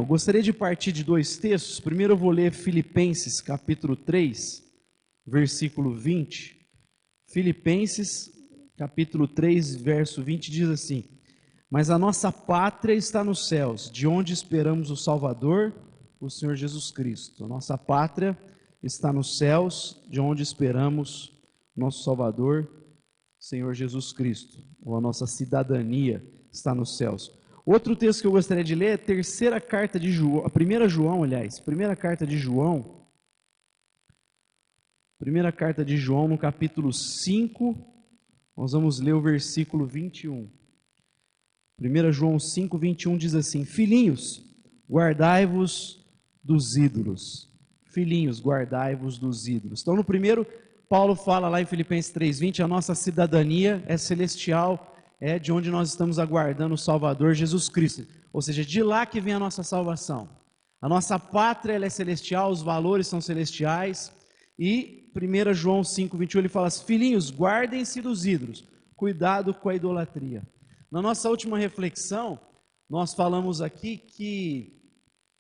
Eu gostaria de partir de dois textos. Primeiro eu vou ler Filipenses, capítulo 3, versículo 20. Filipenses, capítulo 3, verso 20, diz assim: mas a nossa pátria está nos céus, de onde esperamos o Salvador, o Senhor Jesus Cristo. A nossa pátria está nos céus, de onde esperamos nosso Salvador, Senhor Jesus Cristo. Ou a nossa cidadania está nos céus. Outro texto que eu gostaria de ler é a terceira carta de João, a primeira carta de João, no capítulo 5, nós vamos ler o versículo 21. 1 João 5, 21 diz assim: filhinhos, guardai-vos dos ídolos. Filhinhos, guardai-vos dos ídolos. Então, no primeiro, Paulo fala lá em Filipenses 3:20, a nossa cidadania é celestial, é de onde nós estamos aguardando o Salvador Jesus Cristo. Ou seja, de lá que vem a nossa salvação. A nossa pátria ela é celestial, os valores são celestiais. E 1 João 5, 21, ele fala assim: filhinhos, guardem-se dos ídolos, cuidado com a idolatria. Na nossa última reflexão, nós falamos aqui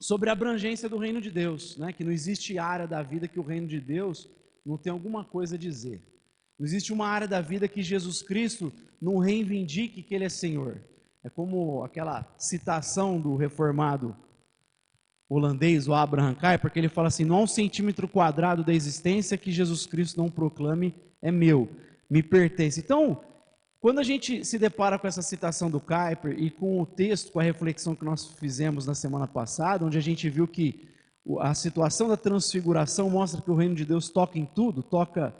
sobre a abrangência do reino de Deus, né? Que não existe área da vida que o reino de Deus não tem alguma coisa a dizer. Não existe uma área da vida que Jesus Cristo não reivindique que Ele é Senhor. É como aquela citação do reformado holandês, o Abraham Kuyper, porque ele fala assim: não há um centímetro quadrado da existência que Jesus Cristo não proclame é meu, me pertence. Então, quando a gente se depara com essa citação do Kuyper e com o texto, com a reflexão que nós fizemos na semana passada, onde a gente viu que a situação da transfiguração mostra que o reino de Deus toca em tudo, toca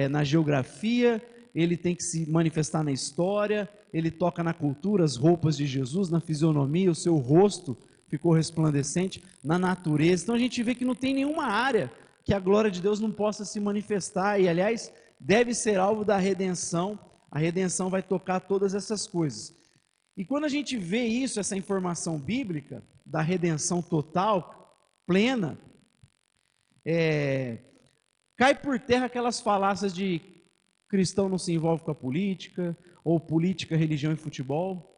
na geografia, ele tem que se manifestar na história, ele toca na cultura, as roupas de Jesus, na fisionomia, o seu rosto ficou resplandecente, na natureza. Então a gente vê que não tem nenhuma área que a glória de Deus não possa se manifestar, e aliás, deve ser alvo da redenção. A redenção vai tocar todas essas coisas. E quando a gente vê isso, essa informação bíblica, da redenção total, plena, cai por terra aquelas falácias de cristão não se envolve com a política, ou política, religião e futebol,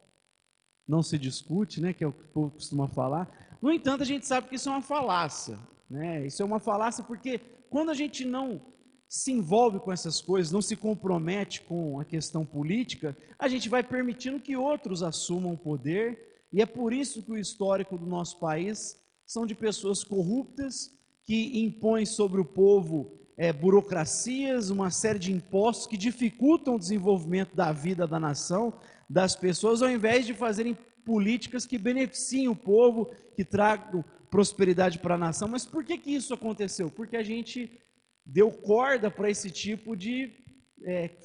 não se discute, né, que é o que o povo costuma falar. No entanto, a gente sabe que isso é uma falácia, né? Isso é uma falácia porque quando a gente não se envolve com essas coisas, não se compromete com a questão política, a gente vai permitindo que outros assumam o poder, e é por isso que o histórico do nosso país são de pessoas corruptas, que impõem sobre o povo burocracias, uma série de impostos que dificultam o desenvolvimento da vida da nação, das pessoas, ao invés de fazerem políticas que beneficiem o povo, que tragam prosperidade para a nação. Mas por que isso aconteceu? Porque a gente deu corda para esse tipo de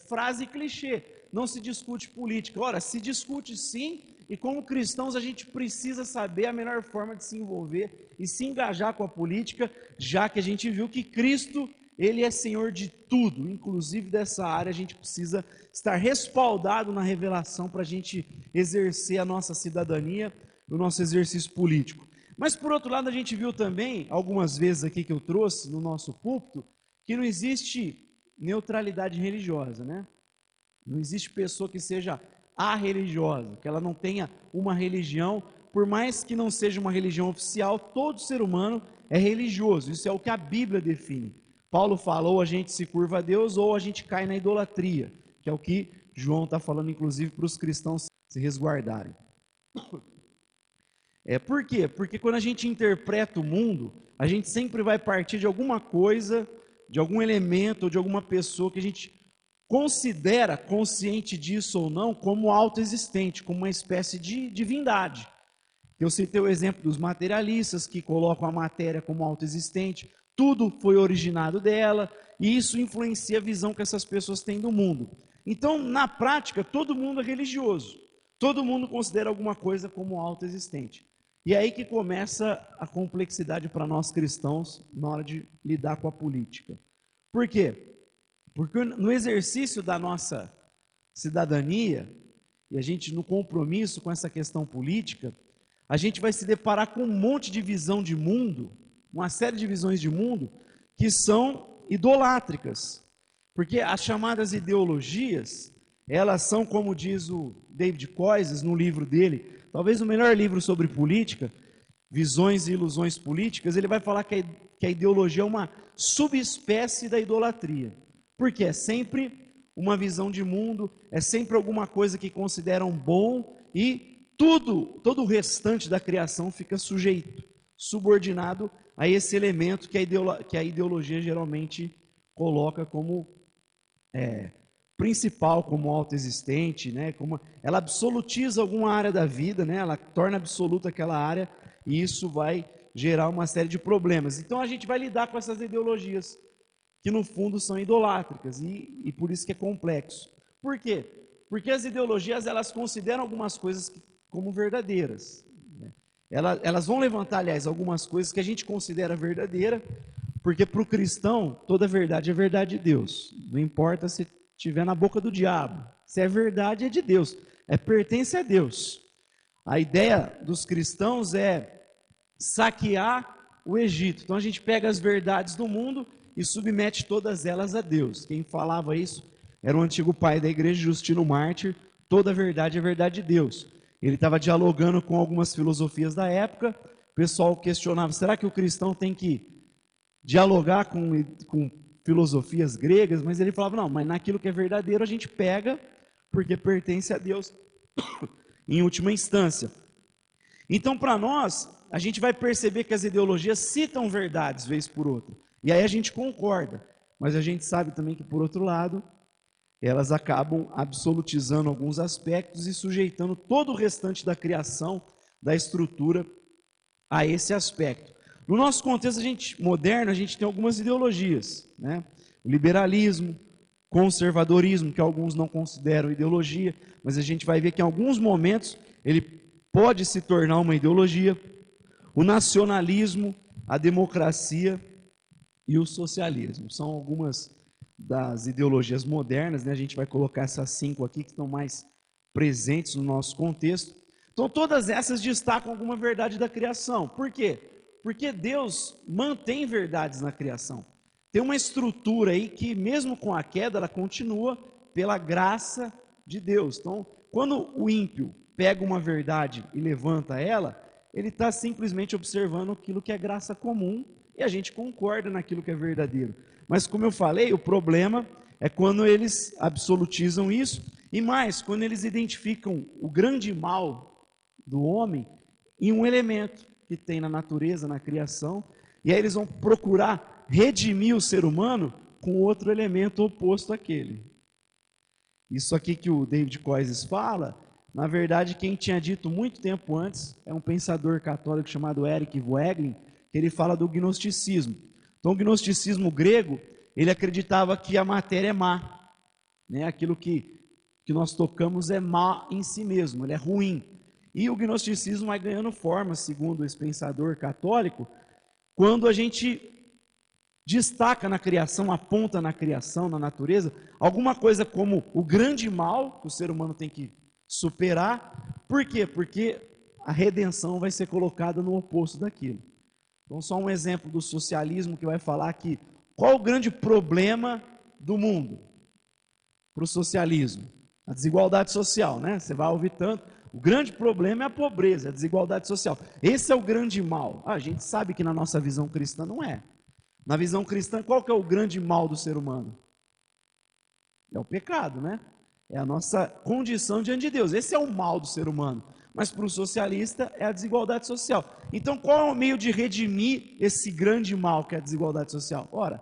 frase clichê. Não se discute política. Ora, se discute sim, e como cristãos a gente precisa saber a melhor forma de se envolver e se engajar com a política, já que a gente viu que Cristo, Ele é Senhor de tudo, inclusive dessa área a gente precisa estar respaldado na revelação para a gente exercer a nossa cidadania, o nosso exercício político. Mas por outro lado a gente viu também, algumas vezes aqui que eu trouxe no nosso púlpito, que não existe neutralidade religiosa, né? Não existe pessoa que seja arreligiosa, que ela não tenha uma religião, por mais que não seja uma religião oficial, todo ser humano é religioso, isso é o que a Bíblia define. Paulo fala, ou a gente se curva a Deus, ou a gente cai na idolatria, que é o que João está falando, inclusive, para os cristãos se resguardarem. Por quê? Porque quando a gente interpreta o mundo, a gente sempre vai partir de alguma coisa, de algum elemento ou de alguma pessoa que a gente considera, consciente disso ou não, como autoexistente, como uma espécie de divindade. Eu citei o exemplo dos materialistas que colocam a matéria como autoexistente, tudo foi originado dela, e isso influencia a visão que essas pessoas têm do mundo. Então, na prática, todo mundo é religioso, todo mundo considera alguma coisa como autoexistente. E é aí que começa a complexidade para nós cristãos na hora de lidar com a política. Por quê? Porque no exercício da nossa cidadania, e a gente no compromisso com essa questão política, a gente vai se deparar com um monte de visão de mundo, uma série de visões de mundo, que são idolátricas. Porque as chamadas ideologias, elas são, como diz o David Koyzis no livro dele, talvez o melhor livro sobre política, Visões e Ilusões Políticas, ele vai falar que a ideologia é uma subespécie da idolatria. Porque é sempre uma visão de mundo, é sempre alguma coisa que consideram bom e todo o restante da criação fica sujeito, subordinado a esse elemento que a ideologia geralmente coloca como principal, como autoexistente, né? Como ela absolutiza alguma área da vida, né? Ela torna absoluta aquela área e isso vai gerar uma série de problemas. Então a gente vai lidar com essas ideologias que no fundo são idolátricas e por isso que é complexo. Por quê? Porque as ideologias elas consideram algumas coisas como verdadeiras. Né? Elas vão levantar, aliás, algumas coisas que a gente considera verdadeira, porque para o cristão toda verdade é verdade de Deus. Não importa se estiver na boca do diabo. Se é verdade, é de Deus. Pertence a Deus. A ideia dos cristãos é saquear o Egito. Então a gente pega as verdades do mundo e submete todas elas a Deus. Quem falava isso era o antigo pai da igreja, Justino Mártir. Toda verdade é verdade de Deus. Ele estava dialogando com algumas filosofias da época. O pessoal questionava, será que o cristão tem que dialogar com filosofias gregas? Mas ele falava, não, mas naquilo que é verdadeiro a gente pega, porque pertence a Deus em última instância. Então, para nós, a gente vai perceber que as ideologias citam verdades, vez por outra. E aí a gente concorda. Mas a gente sabe também que, por outro lado, elas acabam absolutizando alguns aspectos e sujeitando todo o restante da criação, da estrutura, a esse aspecto. No nosso contexto moderno, a gente tem algumas ideologias, né? O liberalismo, conservadorismo, que alguns não consideram ideologia, mas a gente vai ver que em alguns momentos ele pode se tornar uma ideologia. O nacionalismo, a democracia e o socialismo são algumas das ideologias modernas, né? A gente vai colocar essas 5 aqui que estão mais presentes no nosso contexto. Então todas essas destacam alguma verdade da criação. Por quê? Porque Deus mantém verdades na criação. Tem uma estrutura aí que mesmo com a queda ela continua pela graça de Deus. Então quando o ímpio pega uma verdade e levanta ela, ele está simplesmente observando aquilo que é graça comum e a gente concorda naquilo que é verdadeiro. Mas como eu falei, o problema é quando eles absolutizam isso e mais, quando eles identificam o grande mal do homem em um elemento que tem na natureza, na criação, e aí eles vão procurar redimir o ser humano com outro elemento oposto àquele. Isso aqui que o David Koyes fala, na verdade, quem tinha dito muito tempo antes é um pensador católico chamado Erik Voegelin, que ele fala do gnosticismo. Então, o gnosticismo grego, ele acreditava que a matéria é má, né? Aquilo que nós tocamos é má em si mesmo, ele é ruim. E o gnosticismo vai ganhando forma, segundo esse pensador católico, quando a gente destaca na criação, aponta na criação, na natureza, alguma coisa como o grande mal que o ser humano tem que superar. Por quê? Porque a redenção vai ser colocada no oposto daquilo. Então, só um exemplo do socialismo que vai falar que qual o grande problema do mundo para o socialismo? A desigualdade social, né? Você vai ouvir tanto. O grande problema é a pobreza, a desigualdade social. Esse é o grande mal. A gente sabe que na nossa visão cristã não é. Na visão cristã, qual que é o grande mal do ser humano? É o pecado, né? É a nossa condição diante de Deus. Esse é o mal do ser humano. Mas para o socialista é a desigualdade social. Então qual é o meio de redimir esse grande mal que é a desigualdade social? Ora,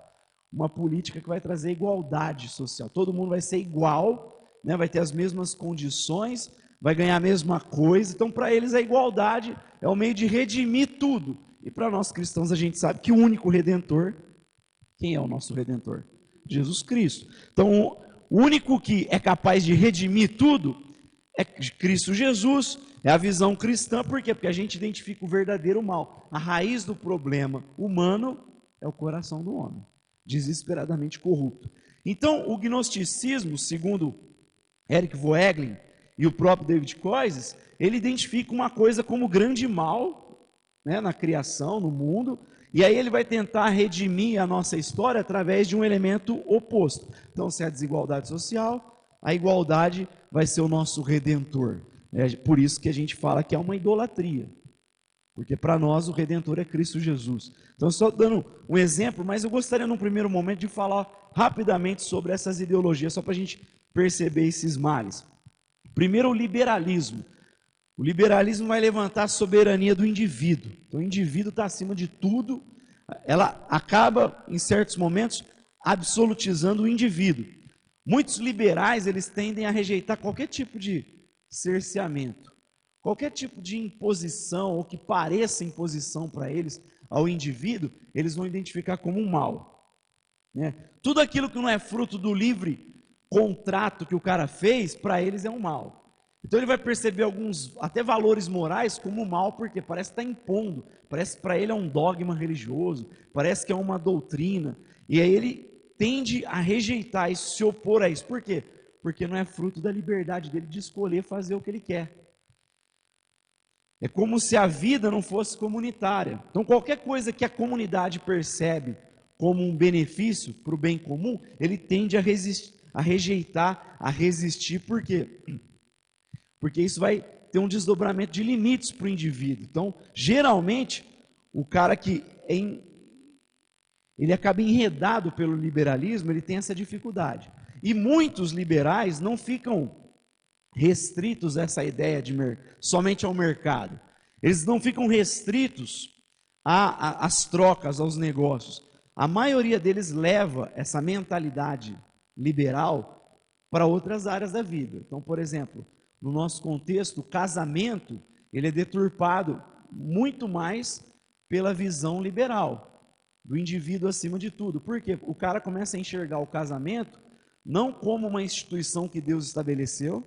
uma política que vai trazer igualdade social. Todo mundo vai ser igual, né? Vai ter as mesmas condições, vai ganhar a mesma coisa. Então para eles a igualdade é o meio de redimir tudo. E para nós cristãos a gente sabe que o único Redentor, quem é o nosso Redentor? Jesus Cristo. Então o único que é capaz de redimir tudo é Cristo Jesus, é a visão cristã. Por quê? Porque a gente identifica o verdadeiro mal. A raiz do problema humano é o coração do homem, desesperadamente corrupto. Então, o gnosticismo, segundo Erik Voegelin e o próprio David Koyes, ele identifica uma coisa como grande mal, né, na criação, no mundo, e aí ele vai tentar redimir a nossa história através de um elemento oposto. Então, se é a desigualdade social, a igualdade vai ser o nosso redentor. É por isso que a gente fala que é uma idolatria. porque para nós o Redentor é Cristo Jesus. Então, só dando um exemplo, mas eu gostaria num primeiro momento de falar rapidamente sobre essas ideologias, só para a gente perceber esses males. Primeiro, o liberalismo. O liberalismo vai levantar a soberania do indivíduo. Então, o indivíduo está acima de tudo. Ela acaba, em certos momentos, absolutizando o indivíduo. Muitos liberais, eles tendem a rejeitar qualquer tipo de cerceamento, qualquer tipo de imposição, ou que pareça imposição para eles, ao indivíduo, eles vão identificar como um mal, né? Tudo aquilo que não é fruto do livre contrato que o cara fez, para eles é um mal. Então ele vai perceber alguns, até valores morais como mal, porque parece que está impondo, parece que para ele é um dogma religioso, parece que é uma doutrina, e aí ele tende a rejeitar isso, se opor a isso. Por quê? Porque não é fruto da liberdade dele de escolher fazer o que ele quer. É como se a vida não fosse comunitária. Então qualquer coisa que a comunidade percebe como um benefício para o bem comum, ele tende a rejeitar, a resistir. Por quê? Porque isso vai ter um desdobramento de limites para o indivíduo. Então, geralmente, o cara que ele acaba enredado pelo liberalismo, ele tem essa dificuldade. E muitos liberais não ficam restritos a essa ideia de somente ao mercado. Eles não ficam restritos às trocas, aos negócios. A maioria deles leva essa mentalidade liberal para outras áreas da vida. Então, por exemplo, no nosso contexto, o casamento, ele é deturpado muito mais pela visão liberal, do indivíduo acima de tudo. Por quê? O cara começa a enxergar o casamento não como uma instituição que Deus estabeleceu,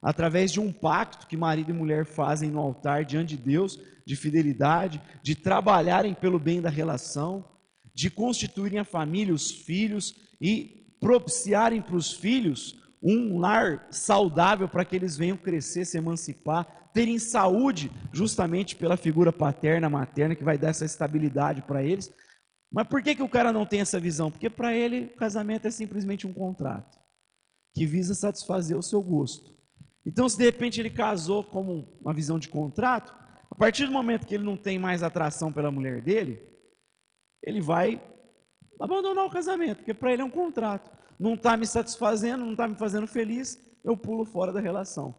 através de um pacto que marido e mulher fazem no altar diante de Deus, de fidelidade, de trabalharem pelo bem da relação, de constituírem a família, os filhos, e propiciarem para os filhos um lar saudável para que eles venham crescer, se emancipar, terem saúde, justamente pela figura paterna, materna, que vai dar essa estabilidade para eles. Mas por que o cara não tem essa visão? Porque para ele o casamento é simplesmente um contrato, que visa satisfazer o seu gosto. Então, se de repente ele casou como uma visão de contrato, a partir do momento que ele não tem mais atração pela mulher dele, ele vai abandonar o casamento, porque para ele é um contrato. Não está me satisfazendo, não está me fazendo feliz, eu pulo fora da relação.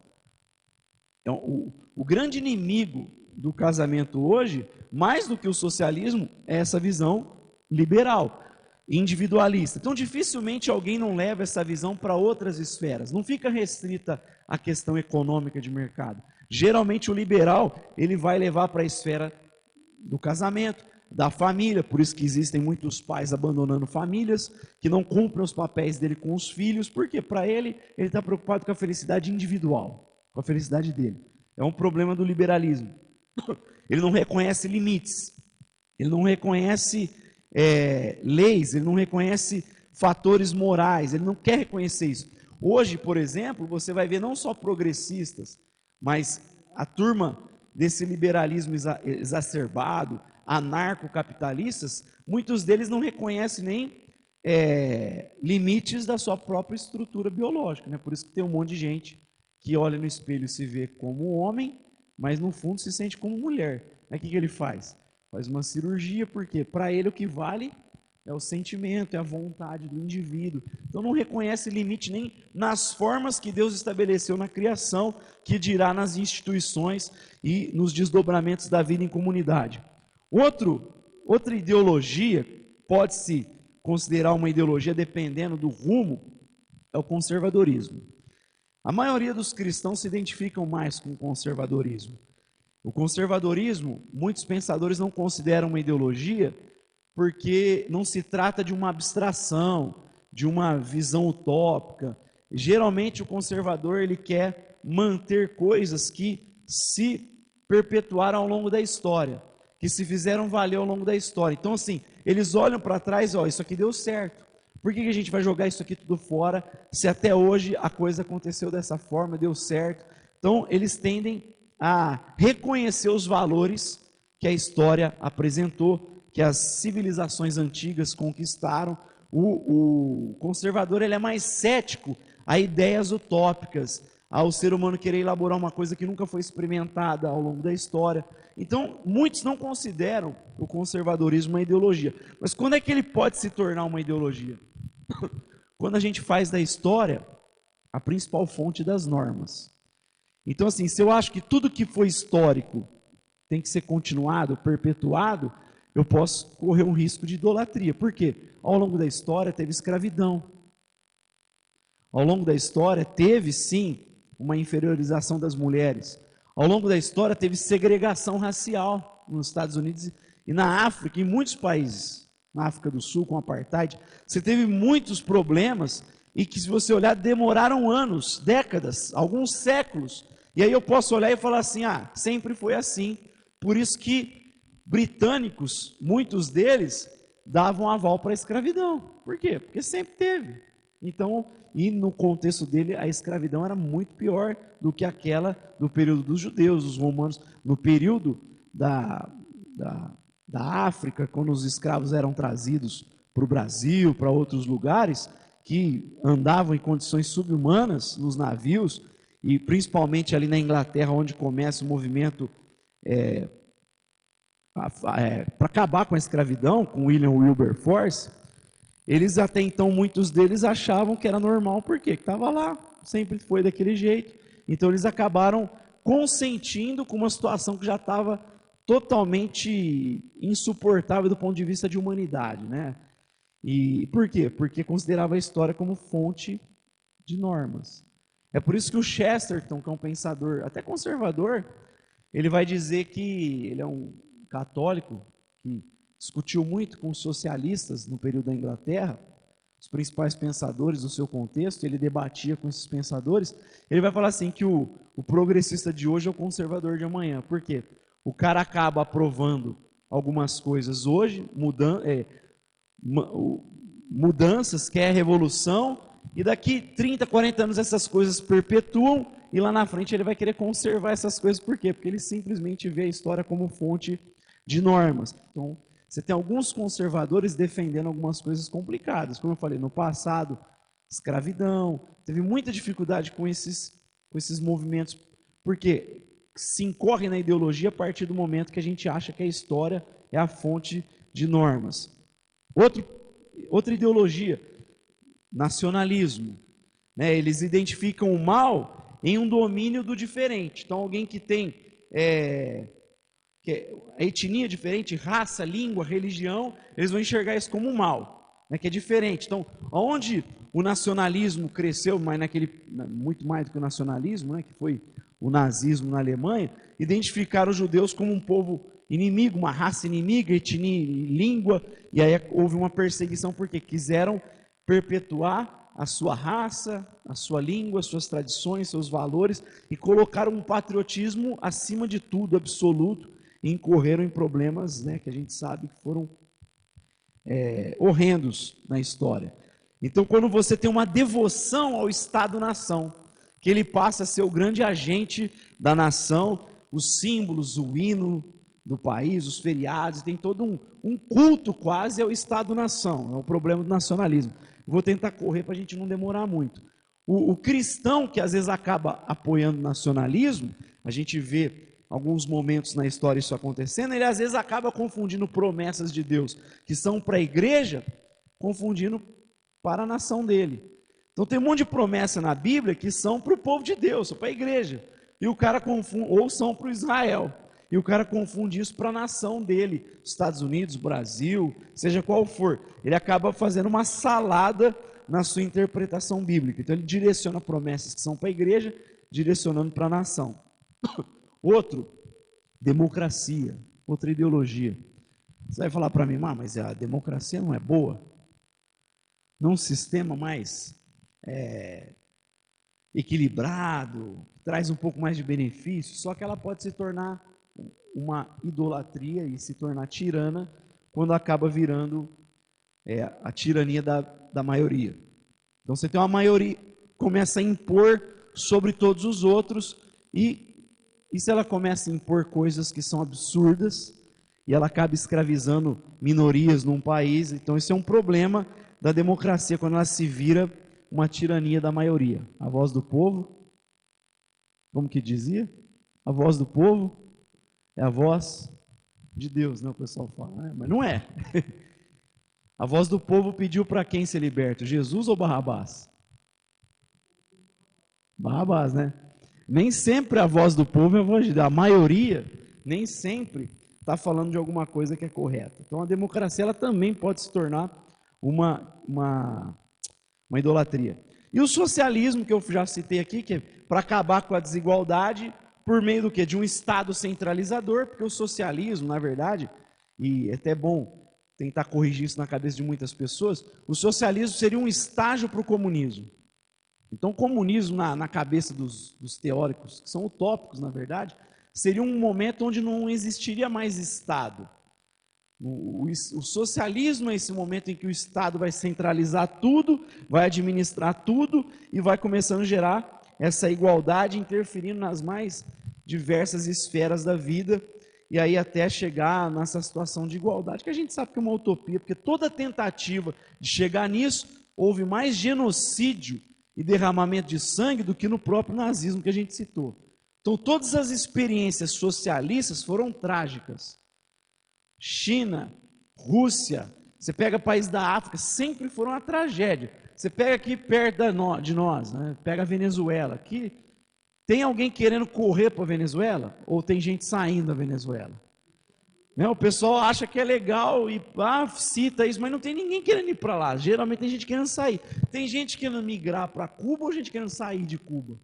Então, o grande inimigo do casamento hoje, mais do que o socialismo, é essa visão liberal, individualista. Então, dificilmente alguém não leva essa visão para outras esferas. Não fica restrita à questão econômica de mercado. Geralmente o liberal, ele vai levar para a esfera do casamento, da família, por isso que existem muitos pais abandonando famílias, que não cumprem os papéis dele com os filhos, porque para ele está preocupado com a felicidade individual, com a felicidade dele. É um problema do liberalismo. Ele não reconhece limites, ele não reconhece leis, ele não reconhece fatores morais, ele não quer reconhecer isso. Hoje, por exemplo, você vai ver não só progressistas, mas a turma desse liberalismo exacerbado, anarcocapitalistas, muitos deles não reconhecem nem limites da sua própria estrutura biológica, né? Por isso que tem um monte de gente que olha no espelho e se vê como homem, mas no fundo se sente como mulher. Aí o que ele faz? Faz uma cirurgia, porque para ele o que vale é o sentimento, é a vontade do indivíduo. Então não reconhece limite nem nas formas que Deus estabeleceu na criação, que dirá nas instituições e nos desdobramentos da vida em comunidade. Outra ideologia, pode-se considerar uma ideologia dependendo do rumo, é o conservadorismo. A maioria dos cristãos se identificam mais com o conservadorismo. O conservadorismo, muitos pensadores não consideram uma ideologia, porque não se trata de uma abstração, de uma visão utópica. Geralmente o conservador ele quer manter coisas que se perpetuaram ao longo da história, que se fizeram valer ao longo da história. Então assim, eles olham para trás, isso aqui deu certo. Por que a gente vai jogar isso aqui tudo fora, se até hoje a coisa aconteceu dessa forma, deu certo? Então eles tendem a reconhecer os valores que a história apresentou, que as civilizações antigas conquistaram. O conservador ele é mais cético a ideias utópicas, ao ser humano querer elaborar uma coisa que nunca foi experimentada ao longo da história. Então, muitos não consideram o conservadorismo uma ideologia. Mas quando é que ele pode se tornar uma ideologia? Quando a gente faz da história a principal fonte das normas. Então, assim, se eu acho que tudo que foi histórico tem que ser continuado, perpetuado, eu posso correr um risco de idolatria. Por quê? Ao longo da história teve escravidão. Ao longo da história teve, sim, uma inferiorização das mulheres. Ao longo da história teve segregação racial nos Estados Unidos e na África, em muitos países. Na África do Sul, com o apartheid, você teve muitos problemas e que, se você olhar, demoraram anos, décadas, alguns séculos. E aí eu posso olhar e falar assim, sempre foi assim. Por isso que britânicos, muitos deles, davam aval para a escravidão. Por quê? Porque sempre teve. Então, e no contexto dele, a escravidão era muito pior do que aquela do período dos judeus, dos romanos. No período da África, quando os escravos eram trazidos para o Brasil, para outros lugares, que andavam em condições subhumanas nos navios, e principalmente ali na Inglaterra, onde começa o movimento para acabar com a escravidão, com William Wilberforce, eles até então, muitos deles achavam que era normal, porque estava lá, sempre foi daquele jeito. Então eles acabaram consentindo com uma situação que já estava totalmente insuportável do ponto de vista de humanidade, né? E por quê? Porque considerava a história como fonte de normas. É por isso que o Chesterton, que é um pensador até conservador, ele vai dizer que ele é um católico que discutiu muito com os socialistas no período da Inglaterra, os principais pensadores do seu contexto, ele debatia com esses pensadores. Ele vai falar assim que o progressista de hoje é o conservador de amanhã. Por quê? O cara acaba aprovando algumas coisas hoje, mudanças, quer revolução, e daqui 30, 40 anos essas coisas perpetuam, e lá na frente ele vai querer conservar essas coisas. Por quê? Porque ele simplesmente vê a história como fonte de normas. Então, você tem alguns conservadores defendendo algumas coisas complicadas. Como eu falei, no passado, escravidão, teve muita dificuldade com esses movimentos, porque se incorre na ideologia a partir do momento que a gente acha que a história é a fonte de normas. Outra ideologia, nacionalismo. Né? Eles identificam o mal em um domínio do diferente. Então, alguém que tem a etnia diferente, raça, língua, religião, eles vão enxergar isso como um mal, né, que é diferente. Então, onde o nacionalismo cresceu, mas muito mais do que o nacionalismo, né, que foi o nazismo na Alemanha, identificaram os judeus como um povo inimigo, uma raça inimiga, etnia, língua, e aí houve uma perseguição porque quiseram perpetuar a sua raça, a sua língua, as suas tradições, seus valores, e colocaram um patriotismo acima de tudo, absoluto, e incorreram em problemas, né, que a gente sabe que foram horrendos na história. Então, quando você tem uma devoção ao Estado-nação, que ele passa a ser o grande agente da nação, os símbolos, o hino do país, os feriados, tem todo um culto quase ao Estado-nação, é o problema do nacionalismo. Vou tentar correr para a gente não demorar muito. O cristão que às vezes acaba apoiando o nacionalismo, a gente vê alguns momentos na história isso acontecendo, ele às vezes acaba confundindo promessas de Deus que são para a igreja, confundindo para a nação dele. Então tem um monte de promessa na Bíblia que são para o povo de Deus, são para a igreja, e o cara confunde, ou são para o Israel, e o cara confunde isso para a nação dele, Estados Unidos, Brasil, seja qual for. Ele acaba fazendo uma salada na sua interpretação bíblica. Então ele direciona promessas que são para a igreja, direcionando para a nação. Outro, democracia, outra ideologia. Você vai falar para mim, mas a democracia não é boa? Não é um sistema mais equilibrado, traz um pouco mais de benefício, só que ela pode se tornar uma idolatria e se tornar tirana quando acaba virando a tirania da maioria. Então você tem uma maioria, começa a impor sobre todos os outros, e se ela começa a impor coisas que são absurdas, e ela acaba escravizando minorias num país, então isso é um problema da democracia, quando ela se vira uma tirania da maioria. A voz do povo, como que dizia? A voz do povo É a voz de Deus, né? O pessoal fala, né? Mas não é. A voz do povo pediu para quem ser liberto? Jesus ou Barrabás? Barrabás, né? Nem sempre a voz do povo é a voz de Deus. A maioria, nem sempre está falando de alguma coisa que é correta. Então a democracia ela também pode se tornar uma idolatria. E o socialismo, que eu já citei aqui, que é para acabar com a desigualdade por meio do quê? De um Estado centralizador, porque o socialismo, na verdade, e é até bom tentar corrigir isso na cabeça de muitas pessoas, o socialismo seria um estágio para o comunismo. Então, o comunismo, na cabeça dos teóricos, que são utópicos, na verdade, seria um momento onde não existiria mais Estado. O socialismo é esse momento em que o Estado vai centralizar tudo, vai administrar tudo e vai começando a gerar essa igualdade, interferindo nas mais diversas esferas da vida, e aí até chegar nessa situação de igualdade, que a gente sabe que é uma utopia, porque toda tentativa de chegar nisso, houve mais genocídio e derramamento de sangue do que no próprio nazismo que a gente citou. Então todas as experiências socialistas foram trágicas. China, Rússia, você pega país da África, sempre foram uma tragédia. Você pega aqui perto de nós, né? Pega a Venezuela, aqui tem alguém querendo correr para a Venezuela? Ou tem gente saindo da Venezuela? Né? O pessoal acha que é legal e cita isso, mas não tem ninguém querendo ir para lá. Geralmente tem gente querendo sair. Tem gente querendo migrar para Cuba ou gente querendo sair de Cuba?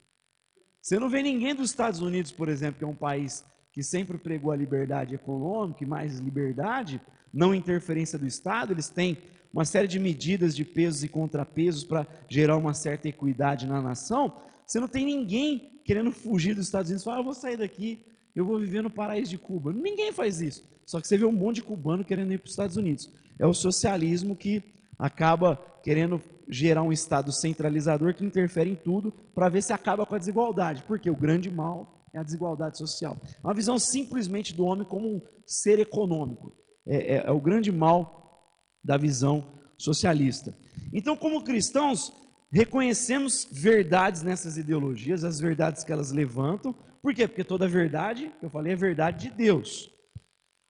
Você não vê ninguém dos Estados Unidos, por exemplo, que é um país que sempre pregou a liberdade econômica e mais liberdade, não interferência do Estado. Eles têm uma série de medidas de pesos e contrapesos para gerar uma certa equidade na nação. Você não tem ninguém querendo fugir dos Estados Unidos e falar, eu vou sair daqui, eu vou viver no paraíso de Cuba. Ninguém faz isso. Só que você vê um monte de cubano querendo ir para os Estados Unidos. É o socialismo que acaba querendo gerar um Estado centralizador que interfere em tudo para ver se acaba com a desigualdade. Porque o grande mal é a desigualdade social. É uma visão simplesmente do homem como um ser econômico. É o grande mal da visão socialista. Então, como cristãos, reconhecemos verdades nessas ideologias, as verdades que elas levantam. Por quê? Porque toda verdade, que eu falei, é verdade de Deus.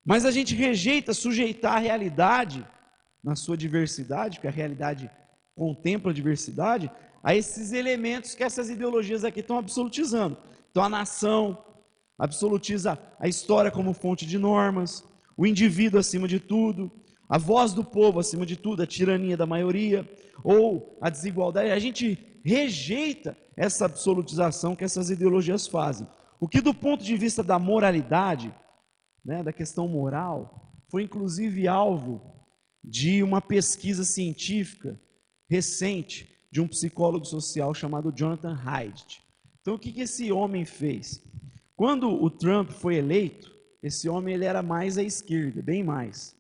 Mas a gente rejeita sujeitar a realidade na sua diversidade, porque a realidade contempla a diversidade, a esses elementos que essas ideologias aqui estão absolutizando. Então a nação absolutiza a história como fonte de normas, o indivíduo acima de tudo, a voz do povo acima de tudo, a tirania da maioria, ou a desigualdade. A gente rejeita essa absolutização que essas ideologias fazem. O que do ponto de vista da moralidade, né, da questão moral, foi inclusive alvo de uma pesquisa científica recente de um psicólogo social chamado Jonathan Haidt. Então o que esse homem fez? Quando o Trump foi eleito, esse homem ele era mais à esquerda, bem mais.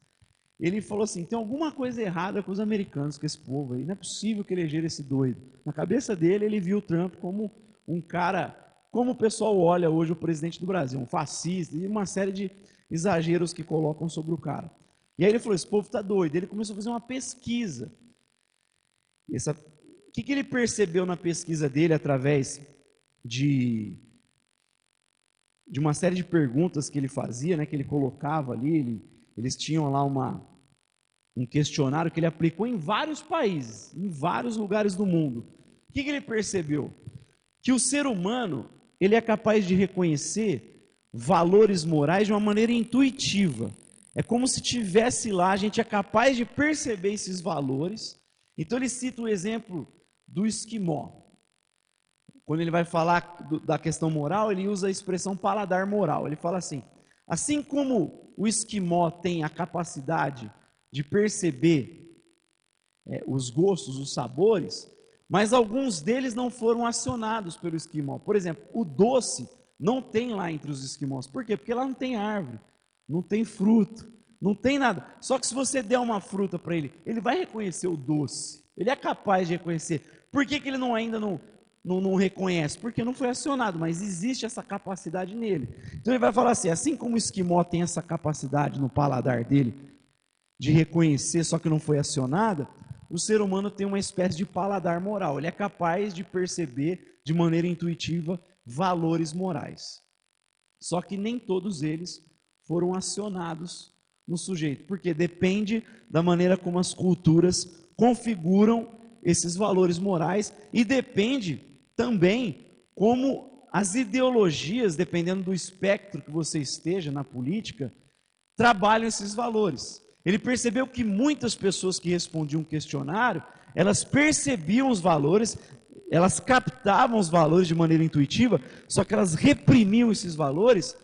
Ele falou assim, tem alguma coisa errada com os americanos, com esse povo aí, não é possível que elegeram esse doido. Na cabeça dele, ele viu o Trump como um cara, como o pessoal olha hoje o presidente do Brasil, um fascista, e uma série de exageros que colocam sobre o cara. E aí ele falou, esse povo está doido. Ele começou a fazer uma pesquisa. O que ele percebeu na pesquisa dele, através de uma série de perguntas que ele fazia, né, que ele colocava ali, eles tinham lá um questionário que ele aplicou em vários países, em vários lugares do mundo. O que ele percebeu? Que o ser humano, ele é capaz de reconhecer valores morais de uma maneira intuitiva. É como se tivesse lá, a gente é capaz de perceber esses valores. Então ele cita o exemplo do esquimó. Quando ele vai falar da questão moral, ele usa a expressão paladar moral. Ele fala assim como o esquimó tem a capacidade de perceber os gostos, os sabores, mas alguns deles não foram acionados pelo esquimó. Por exemplo, o doce não tem lá entre os esquimós. Por quê? Porque lá não tem árvore, não tem fruto, não tem nada. Só que se você der uma fruta para ele, ele vai reconhecer o doce. Ele é capaz de reconhecer. Por que ele ainda não reconhece? Porque não foi acionado, mas existe essa capacidade nele. Então ele vai falar assim como o esquimó tem essa capacidade no paladar dele de reconhecer, só que não foi acionada, o ser humano tem uma espécie de paladar moral. Ele é capaz de perceber de maneira intuitiva valores morais. Só que nem todos eles foram acionados no sujeito, porque depende da maneira como as culturas configuram esses valores morais e depende também como as ideologias, dependendo do espectro que você esteja na política, trabalham esses valores. Ele percebeu que muitas pessoas que respondiam um questionário, elas percebiam os valores, elas captavam os valores de maneira intuitiva, só que elas reprimiam esses valores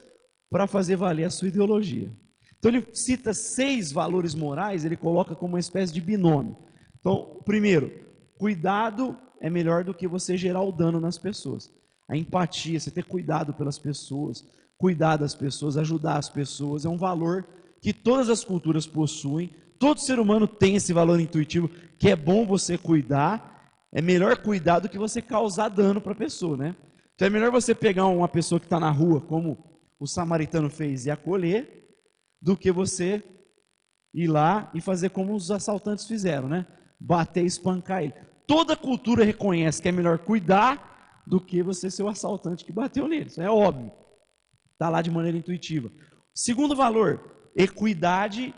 para fazer valer a sua ideologia. Então ele cita 6 valores morais, ele coloca como uma espécie de binômio. Então, primeiro, cuidado é melhor do que você gerar o dano nas pessoas. A empatia, você ter cuidado pelas pessoas, cuidar das pessoas, ajudar as pessoas, é um valor que todas as culturas possuem. Todo ser humano tem esse valor intuitivo, que é bom você cuidar, é melhor cuidar do que você causar dano para a pessoa, né? Então é melhor você pegar uma pessoa que está na rua, como o samaritano fez, e acolher, do que você ir lá e fazer como os assaltantes fizeram, né? Bater e espancar ele. Toda cultura reconhece que é melhor cuidar do que você ser o assaltante que bateu nele. Isso é óbvio. Está lá de maneira intuitiva. Segundo valor, equidade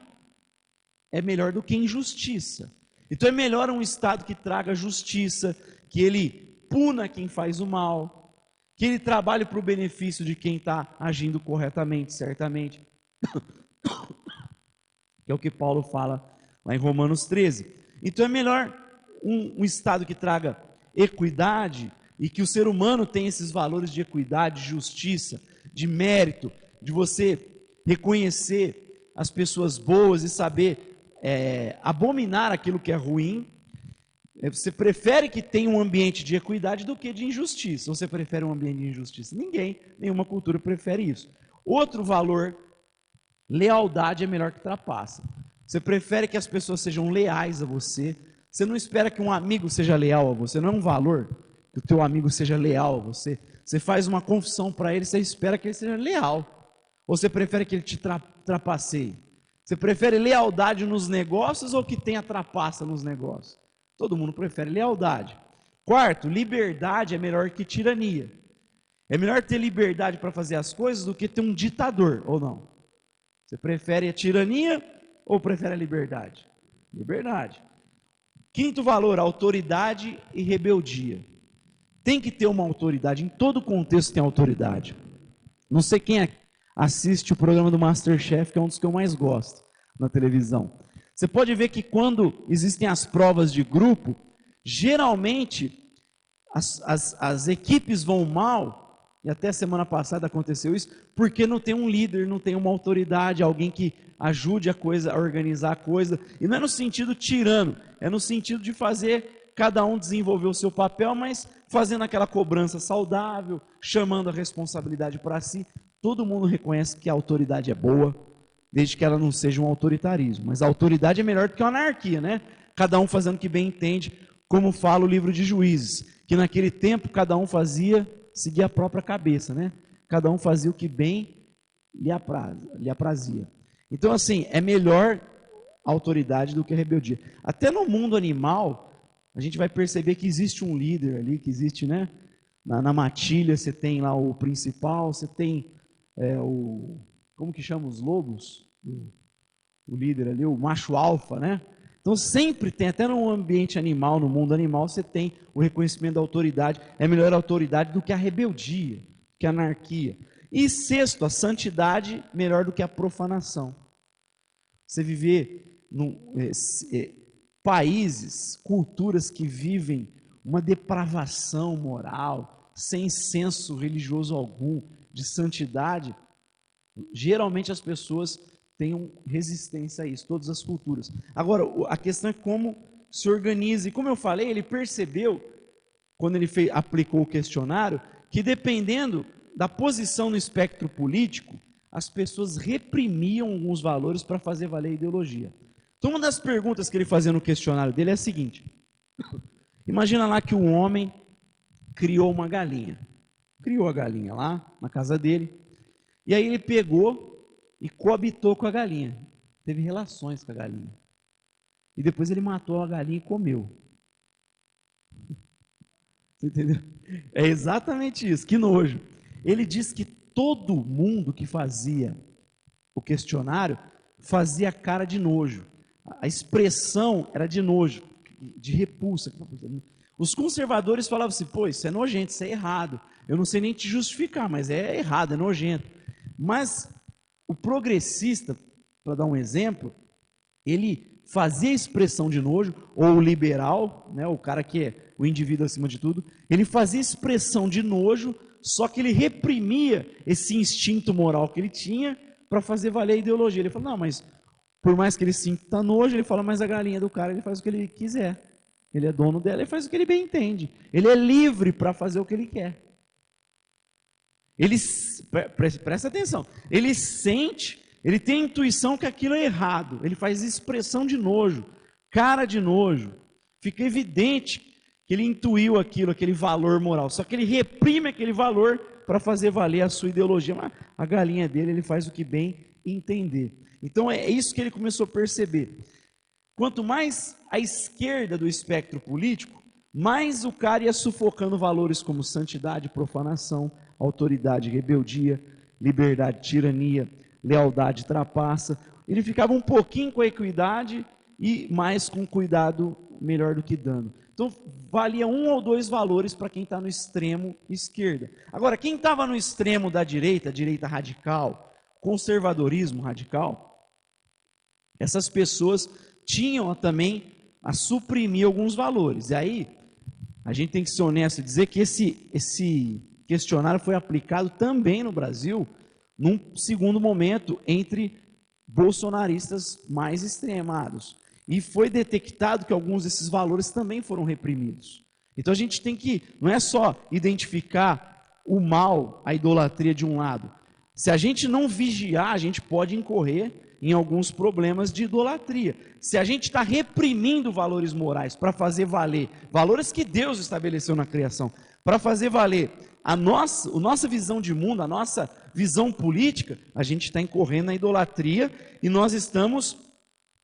é melhor do que injustiça. Então é melhor um Estado que traga justiça, que ele puna quem faz o mal, que ele trabalhe para o benefício de quem está agindo corretamente, certamente. Que é o que Paulo fala lá em Romanos 13. Então é melhor um Estado que traga equidade e que o ser humano tenha esses valores de equidade, de justiça, de mérito, de você reconhecer as pessoas boas e saber abominar aquilo que é ruim. Você prefere que tenha um ambiente de equidade do que de injustiça. Ou você prefere um ambiente de injustiça? Ninguém, nenhuma cultura prefere isso. Outro valor, lealdade é melhor que trapaça. Você prefere que as pessoas sejam leais a você. Você não espera que um amigo seja leal a você. Não é um valor que o teu amigo seja leal a você. Você faz uma confissão para ele, você espera que ele seja leal. Ou você prefere que ele te trapaceie? Você prefere lealdade nos negócios ou que tenha trapaça nos negócios? Todo mundo prefere lealdade. Quarto, liberdade é melhor que tirania. É melhor ter liberdade para fazer as coisas do que ter um ditador, ou não? Você prefere a tirania ou prefere a liberdade? Liberdade. Quinto valor, autoridade e rebeldia. Tem que ter uma autoridade, em todo contexto tem autoridade. Não sei quem assiste o programa do MasterChef, que é um dos que eu mais gosto na televisão. Você pode ver que quando existem as provas de grupo, geralmente as equipes vão mal, e até semana passada aconteceu isso, porque não tem um líder, não tem uma autoridade, alguém que ajude a coisa, a organizar a coisa, e não é no sentido tirano, é no sentido de fazer cada um desenvolver o seu papel, mas fazendo aquela cobrança saudável, chamando a responsabilidade para si. Todo mundo reconhece que a autoridade é boa, desde que ela não seja um autoritarismo, mas a autoridade é melhor do que a anarquia, né? Cada um fazendo o que bem entende, como fala o livro de Juízes, que naquele tempo cada um seguia a própria cabeça, né? Cada um fazia o que bem lhe aprazia. Então, assim, é melhor a autoridade do que a rebeldia. Até no mundo animal, a gente vai perceber que existe um líder ali, que existe, né? Na matilha você tem lá o principal, você tem como que chama os lobos? O líder ali, o macho alfa, né? Então sempre tem, até no ambiente animal, no mundo animal, você tem o reconhecimento da autoridade. É melhor a autoridade do que a rebeldia, que a anarquia. E sexto, a santidade melhor do que a profanação. Você viver países, culturas que vivem uma depravação moral, sem senso religioso algum, de santidade, geralmente as pessoas têm resistência a isso, todas as culturas. Agora, a questão é como se organiza. E como eu falei, ele percebeu, quando ele aplicou o questionário, que dependendo da posição no espectro político, as pessoas reprimiam alguns valores para fazer valer a ideologia. Então, uma das perguntas que ele fazia no questionário dele é a seguinte: imagina lá que um homem criou uma galinha. Criou a galinha lá na casa dele. E aí ele pegou e coabitou com a galinha. Teve relações com a galinha. E depois ele matou a galinha e comeu. Você entendeu? É exatamente isso, que nojo. Ele diz que todo mundo que fazia o questionário, fazia cara de nojo. A expressão era de nojo, de repulsa. Os conservadores falavam assim, pô, isso é nojento, isso é errado. Eu não sei nem te justificar, mas é errado, é nojento. Mas o progressista, para dar um exemplo, ele fazia expressão de nojo, ou o liberal, né, o cara que é o indivíduo acima de tudo, ele fazia expressão de nojo, só que ele reprimia esse instinto moral que ele tinha para fazer valer a ideologia. Ele falou, não, mas por mais que ele sinta nojo, ele fala, mas a galinha do cara, ele faz o que ele quiser. Ele é dono dela, ele faz o que ele bem entende. Ele é livre para fazer o que ele quer. Ele, presta atenção, ele sente, ele tem a intuição que aquilo é errado. Ele faz expressão de nojo, cara de nojo. Fica evidente que ele intuiu aquilo, aquele valor moral. Só que ele reprime aquele valor para fazer valer a sua ideologia. Mas a galinha dele, ele faz o que bem entender. Então é isso que ele começou a perceber. Quanto mais à esquerda do espectro político, mais o cara ia sufocando valores como santidade, profanação, autoridade, rebeldia, liberdade, tirania, lealdade, trapaça. Ele ficava um pouquinho com a equidade e mais com cuidado melhor do que dano. Então valia 1 ou 2 valores para quem está no extremo esquerda. Agora, quem estava no extremo da direita, direita radical, conservadorismo radical, essas pessoas tinham também a suprimir alguns valores. E aí, a gente tem que ser honesto e dizer que esse questionário foi aplicado também no Brasil, num segundo momento, entre bolsonaristas mais extremados. E foi detectado que alguns desses valores também foram reprimidos. Então a gente tem que, não é só identificar o mal, a idolatria de um lado. Se a gente não vigiar, a gente pode incorrer em alguns problemas de idolatria. Se a gente está reprimindo valores morais para fazer valer, valores que Deus estabeleceu na criação, para fazer valer a nossa visão de mundo, a nossa visão política, a gente está incorrendo na idolatria e nós estamos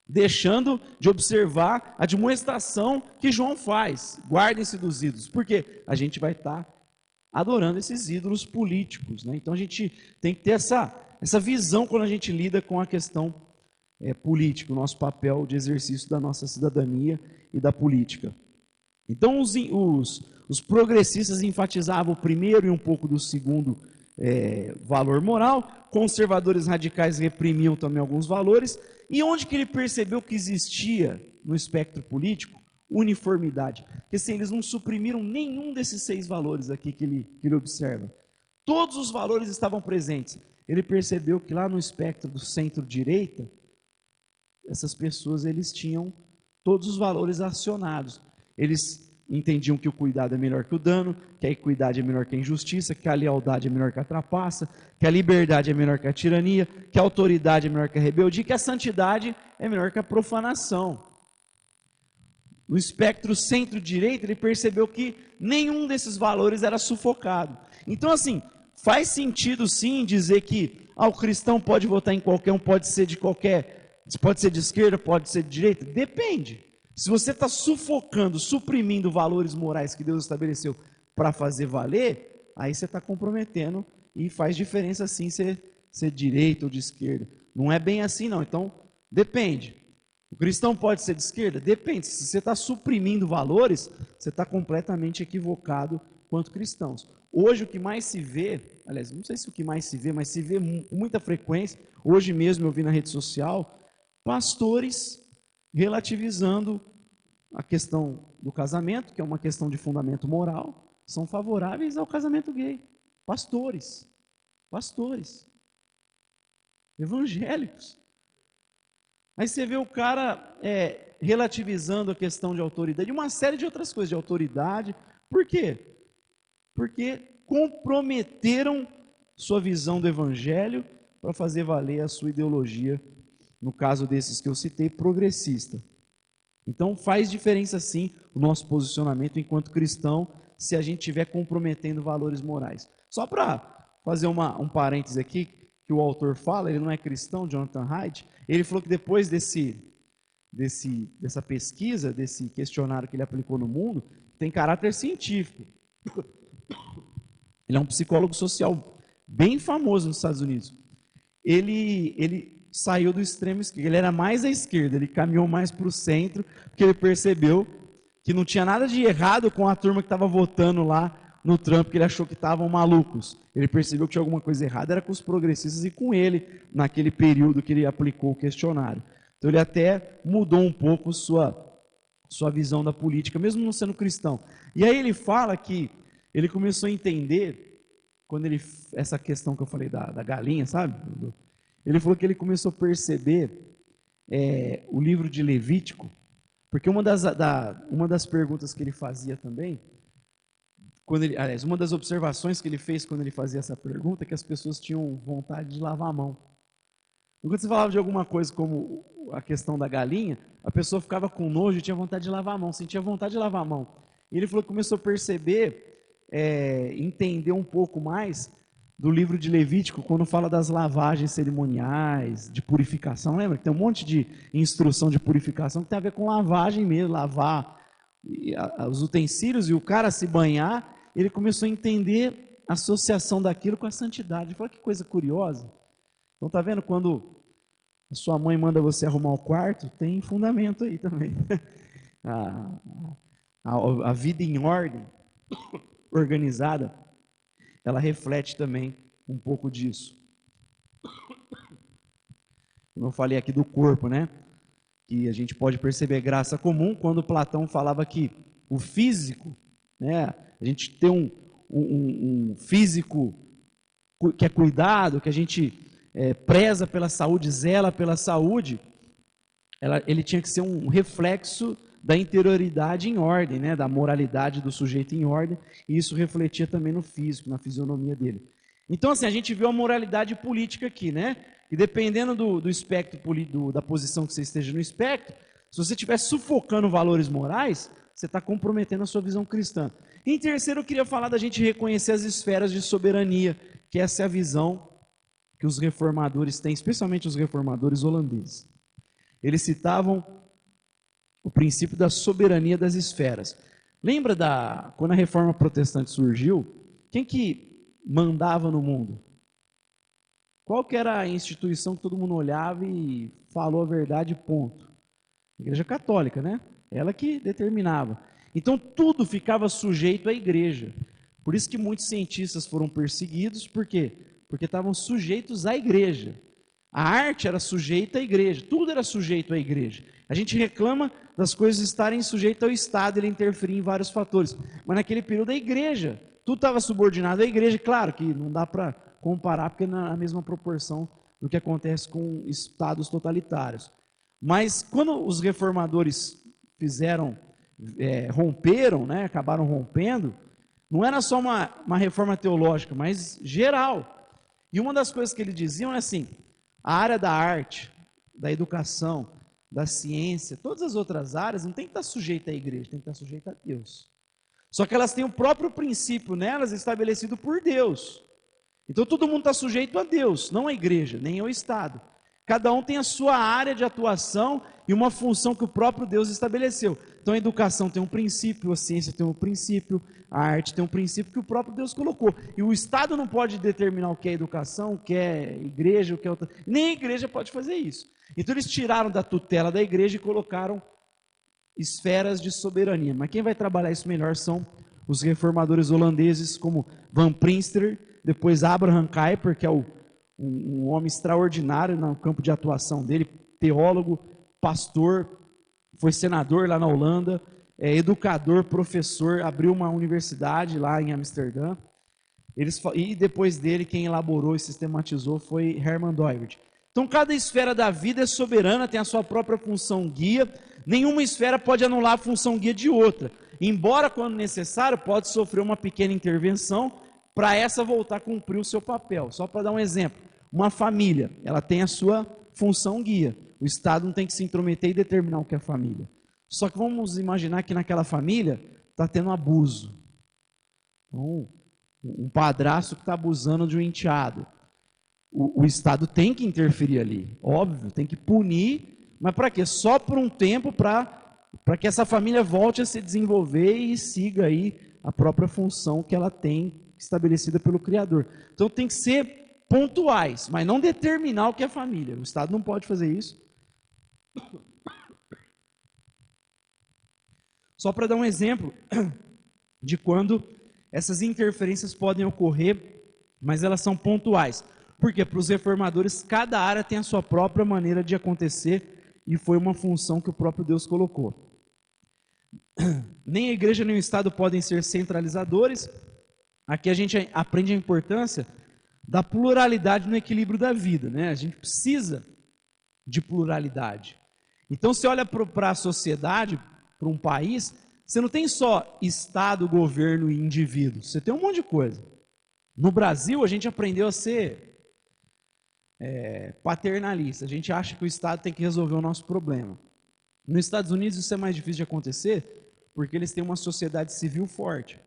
deixando de observar a demonstração que João faz. Guardem-se dos ídolos, porque a gente vai estar adorando esses ídolos políticos, né? Então a gente tem que ter essa visão quando a gente lida com a questão política, o nosso papel de exercício da nossa cidadania e da política. Então os progressistas enfatizavam o primeiro e um pouco do segundo valor moral, conservadores radicais reprimiam também alguns valores, e onde que ele percebeu que existia no espectro político uniformidade? Porque assim, eles não suprimiram nenhum desses 6 valores aqui que ele observa. Todos os valores estavam presentes. Ele percebeu que lá no espectro do centro-direita, essas pessoas eles tinham todos os valores acionados. Eles entendiam que o cuidado é melhor que o dano, que a equidade é melhor que a injustiça, que a lealdade é melhor que a trapaça, que a liberdade é melhor que a tirania, que a autoridade é melhor que a rebeldia, que a santidade é melhor que a profanação. No espectro centro-direita, ele percebeu que nenhum desses valores era sufocado. Então, assim, faz sentido sim dizer que o cristão pode votar em qualquer um, pode ser de esquerda, pode ser de direita, depende. Se você está sufocando, suprimindo valores morais que Deus estabeleceu para fazer valer, aí você está comprometendo e faz diferença sim ser de direita ou de esquerda. Não é bem assim não, então depende. O cristão pode ser de esquerda? Depende. Se você está suprimindo valores, você está completamente equivocado quanto cristãos. Hoje o que mais se vê, aliás, não sei se o que mais se vê, mas se vê com muita frequência, hoje mesmo eu vi na rede social, pastores relativizando a questão do casamento, que é uma questão de fundamento moral, são favoráveis ao casamento gay. Pastores, evangélicos. Aí você vê o cara relativizando a questão de autoridade, e uma série de outras coisas de autoridade. Por quê? Porque comprometeram sua visão do evangelho para fazer valer a sua ideologia, no caso desses que eu citei, progressista. Então faz diferença sim o nosso posicionamento enquanto cristão, se a gente estiver comprometendo valores morais. Só para fazer um parêntese aqui, que o autor fala, ele não é cristão, Jonathan Haidt, ele falou que depois dessa pesquisa, desse questionário que ele aplicou no mundo, tem caráter científico. Ele é um psicólogo social bem famoso nos Estados Unidos. ele saiu do extremo esquerdo, ele era mais à esquerda, ele caminhou mais para o centro, porque ele percebeu que não tinha nada de errado com a turma que estava votando lá no Trump, que ele achou que estavam malucos. Ele percebeu que tinha alguma coisa errada, era com os progressistas e com ele, naquele período que ele aplicou o questionário. Então ele até mudou um pouco sua visão da política, mesmo não sendo cristão. E aí ele fala que ele começou a entender, quando essa questão que eu falei da galinha, sabe? Ele falou que ele começou a perceber o livro de Levítico, porque uma das perguntas que ele fazia também, aliás, uma das observações que ele fez quando ele fazia essa pergunta, é que as pessoas tinham vontade de lavar a mão. Quando você falava de alguma coisa como a questão da galinha, a pessoa ficava com nojo e tinha vontade de lavar a mão, sentia vontade de lavar a mão. E ele falou que começou a perceber, entender um pouco mais do livro de Levítico, quando fala das lavagens cerimoniais, de purificação. Lembra que tem um monte de instrução de purificação que tem a ver com lavagem mesmo, lavar os utensílios, e o cara se banhar. Ele começou a entender a associação daquilo com a santidade. Olha que coisa curiosa. Então tá vendo, quando a sua mãe manda você arrumar o quarto, tem fundamento aí também. A vida em ordem, organizada, ela reflete também um pouco disso. Como eu falei aqui do corpo, né? Que a gente pode perceber graça comum quando Platão falava que o físico, né? A gente tem um físico que é cuidado, que a gente preza pela saúde, zela pela saúde, ele tinha que ser um reflexo da interioridade em ordem, né? Da moralidade do sujeito em ordem, e isso refletia também no físico, na fisionomia dele. Então, assim, a gente vê a moralidade política aqui, né? E dependendo do espectro, da posição que você esteja no espectro, se você estiver sufocando valores morais, você está comprometendo a sua visão cristã. Em terceiro, eu queria falar da gente reconhecer as esferas de soberania, que essa é a visão que os reformadores têm, especialmente os reformadores holandeses. Eles citavam o princípio da soberania das esferas. Lembra quando a reforma protestante surgiu? Quem que mandava no mundo? Qual que era a instituição que todo mundo olhava e falou a verdade, ponto? A Igreja Católica, né? Ela que determinava. Então tudo ficava sujeito à igreja. Por isso que muitos cientistas foram perseguidos, por quê? Porque estavam sujeitos à igreja. A arte era sujeita à igreja, tudo era sujeito à igreja. A gente reclama das coisas estarem sujeitas ao Estado, ele interferir em vários fatores. Mas naquele período a igreja, tudo estava subordinado à igreja. Claro que não dá para comparar, porque não é a mesma proporção do que acontece com estados totalitários. Mas quando os reformadores romperam, né, acabaram rompendo, não era só uma reforma teológica, mas geral. E uma das coisas que eles diziam é assim: a área da arte, da educação, da ciência, todas as outras áreas não tem que estar sujeita à igreja, tem que estar sujeita a Deus. Só que elas têm o próprio princípio nelas estabelecido por Deus. Então todo mundo está sujeito a Deus, não à igreja, nem ao Estado. Cada um tem a sua área de atuação e uma função que o próprio Deus estabeleceu. Então a educação tem um princípio, a ciência tem um princípio, a arte tem um princípio que o próprio Deus colocou. E o Estado não pode determinar o que é educação, o que é igreja, o que é outra. Nem a igreja pode fazer isso. Então eles tiraram da tutela da igreja e colocaram esferas de soberania. Mas quem vai trabalhar isso melhor são os reformadores holandeses, como Van Prinster, depois Abraham Kuyper, que é um homem extraordinário no campo de atuação dele, teólogo, pastor, foi senador lá na Holanda, educador, professor, abriu uma universidade lá em Amsterdã. E depois dele, quem elaborou e sistematizou foi Herman Doivert. Então, cada esfera da vida é soberana, tem a sua própria função guia. Nenhuma esfera pode anular a função guia de outra. Embora, quando necessário, pode sofrer uma pequena intervenção para essa voltar a cumprir o seu papel. Só para dar um exemplo, uma família, ela tem a sua função guia. O Estado não tem que se intrometer e determinar o que é família. Só que vamos imaginar que naquela família está tendo abuso. Então, um padrasto que está abusando de um enteado. O Estado tem que interferir ali, óbvio, tem que punir, mas para quê? Só por um tempo, para que essa família volte a se desenvolver e siga aí a própria função que ela tem estabelecida pelo Criador. Então tem que ser pontuais, mas não determinar o que é família. O Estado não pode fazer isso. Só para dar um exemplo de quando essas interferências podem ocorrer, mas elas são pontuais. Porque para os reformadores, cada área tem a sua própria maneira de acontecer e foi uma função que o próprio Deus colocou. Nem a igreja nem o Estado podem ser centralizadores. Aqui a gente aprende a importância da pluralidade no equilíbrio da vida, né? A gente precisa de pluralidade. Então, você olha para a sociedade, para um país, você não tem só Estado, governo e indivíduo, você tem um monte de coisa. No Brasil, a gente aprendeu a ser paternalista. A gente acha que o Estado tem que resolver o nosso problema. Nos Estados Unidos, isso é mais difícil de acontecer, porque eles têm uma sociedade civil forte.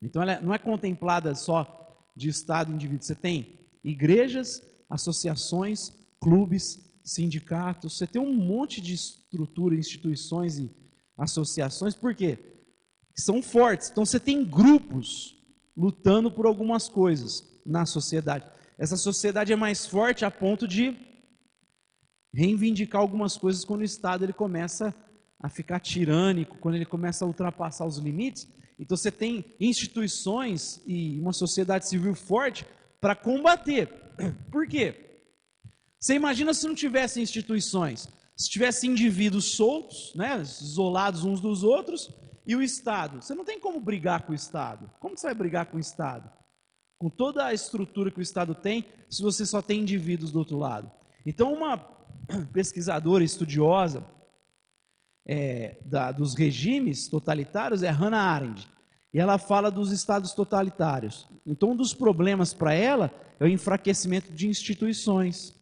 Então, ela não é contemplada só de Estado e indivíduo. Você tem igrejas, associações, clubes, sindicatos. Você tem um monte de estrutura, instituições e associações. Por quê? São fortes. Então, você tem grupos lutando por algumas coisas na sociedade. Essa sociedade é mais forte a ponto de reivindicar algumas coisas quando o Estado ele começa a ficar tirânico, quando ele começa a ultrapassar os limites. Então você tem instituições e uma sociedade civil forte para combater. Por quê? Você imagina se não tivesse instituições, se tivesse indivíduos soltos, né, isolados uns dos outros, e o Estado. Você não tem como brigar com o Estado. Como você vai brigar com o Estado? Com toda a estrutura que o Estado tem, se você só tem indivíduos do outro lado. Então uma pesquisadora estudiosa dos regimes totalitários é Hannah Arendt. E ela fala dos estados totalitários. Então, um dos problemas para ela é o enfraquecimento de instituições,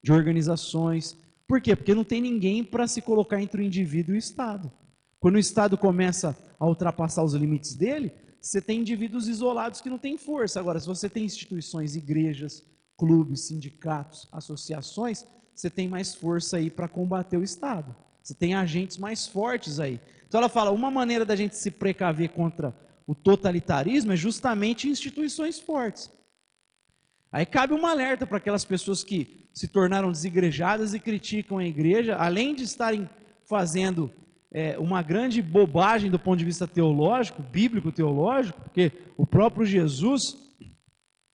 de organizações. Por quê? Porque não tem ninguém para se colocar entre o indivíduo e o Estado. Quando o Estado começa a ultrapassar os limites dele, você tem indivíduos isolados que não têm força. Agora, se você tem instituições, igrejas, clubes, sindicatos, associações, você tem mais força aí para combater o Estado. Você tem agentes mais fortes aí. Então ela fala, uma maneira da gente se precaver contra o totalitarismo é justamente instituições fortes. Aí cabe um alerta para aquelas pessoas que se tornaram desigrejadas e criticam a igreja, além de estarem fazendo uma grande bobagem do ponto de vista teológico, bíblico-teológico, porque o próprio Jesus,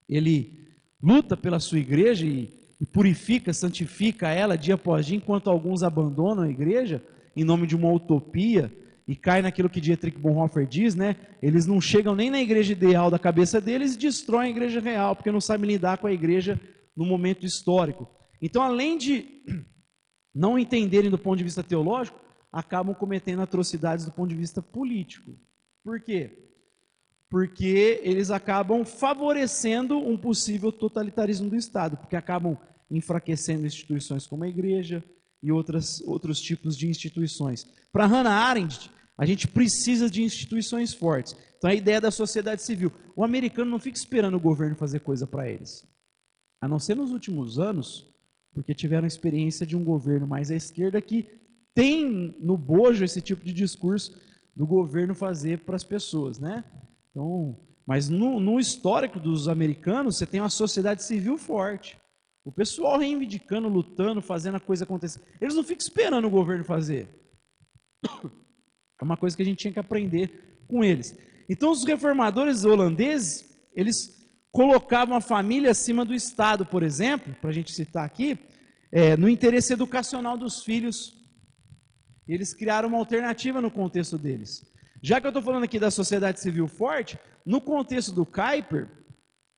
ele luta pela sua igreja e purifica, santifica ela dia após dia, enquanto alguns abandonam a igreja em nome de uma utopia e cai naquilo que Dietrich Bonhoeffer diz, né? Eles não chegam nem na igreja ideal da cabeça deles e destroem a igreja real, porque não sabem lidar com a igreja no momento histórico. Então, além de não entenderem do ponto de vista teológico, acabam cometendo atrocidades do ponto de vista político. Por quê? Porque eles acabam favorecendo um possível totalitarismo do Estado, porque acabam enfraquecendo instituições como a igreja e outros tipos de instituições. Para Hannah Arendt, a gente precisa de instituições fortes. Então a ideia da sociedade civil. O americano não fica esperando o governo fazer coisa para eles. A não ser nos últimos anos, porque tiveram a experiência de um governo mais à esquerda que tem no bojo esse tipo de discurso do governo fazer para as pessoas, né? Então, mas no histórico dos americanos, você tem uma sociedade civil forte. O pessoal reivindicando, lutando, fazendo a coisa acontecer. Eles não ficam esperando o governo fazer. É uma coisa que a gente tinha que aprender com eles. Então, os reformadores holandeses, eles colocavam a família acima do Estado, por exemplo, para a gente citar aqui, no interesse educacional dos filhos. Eles criaram uma alternativa no contexto deles. Já que eu estou falando aqui da sociedade civil forte, no contexto do Kuyper,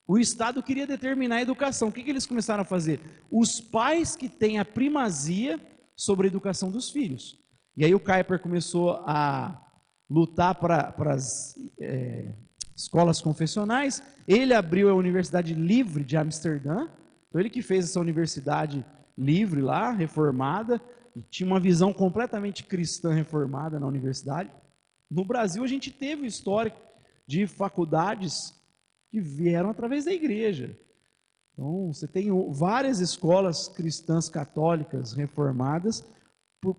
o Estado queria determinar a educação. O que eles começaram a fazer? Os pais que têm a primazia sobre a educação dos filhos. E aí o Kuyper começou a lutar para as escolas confessionais. Ele abriu a Universidade Livre de Amsterdã. Então ele que fez essa universidade livre lá, reformada, e tinha uma visão completamente cristã reformada na universidade. No Brasil a gente teve o histórico de faculdades que vieram através da igreja. Então você tem várias escolas cristãs católicas reformadas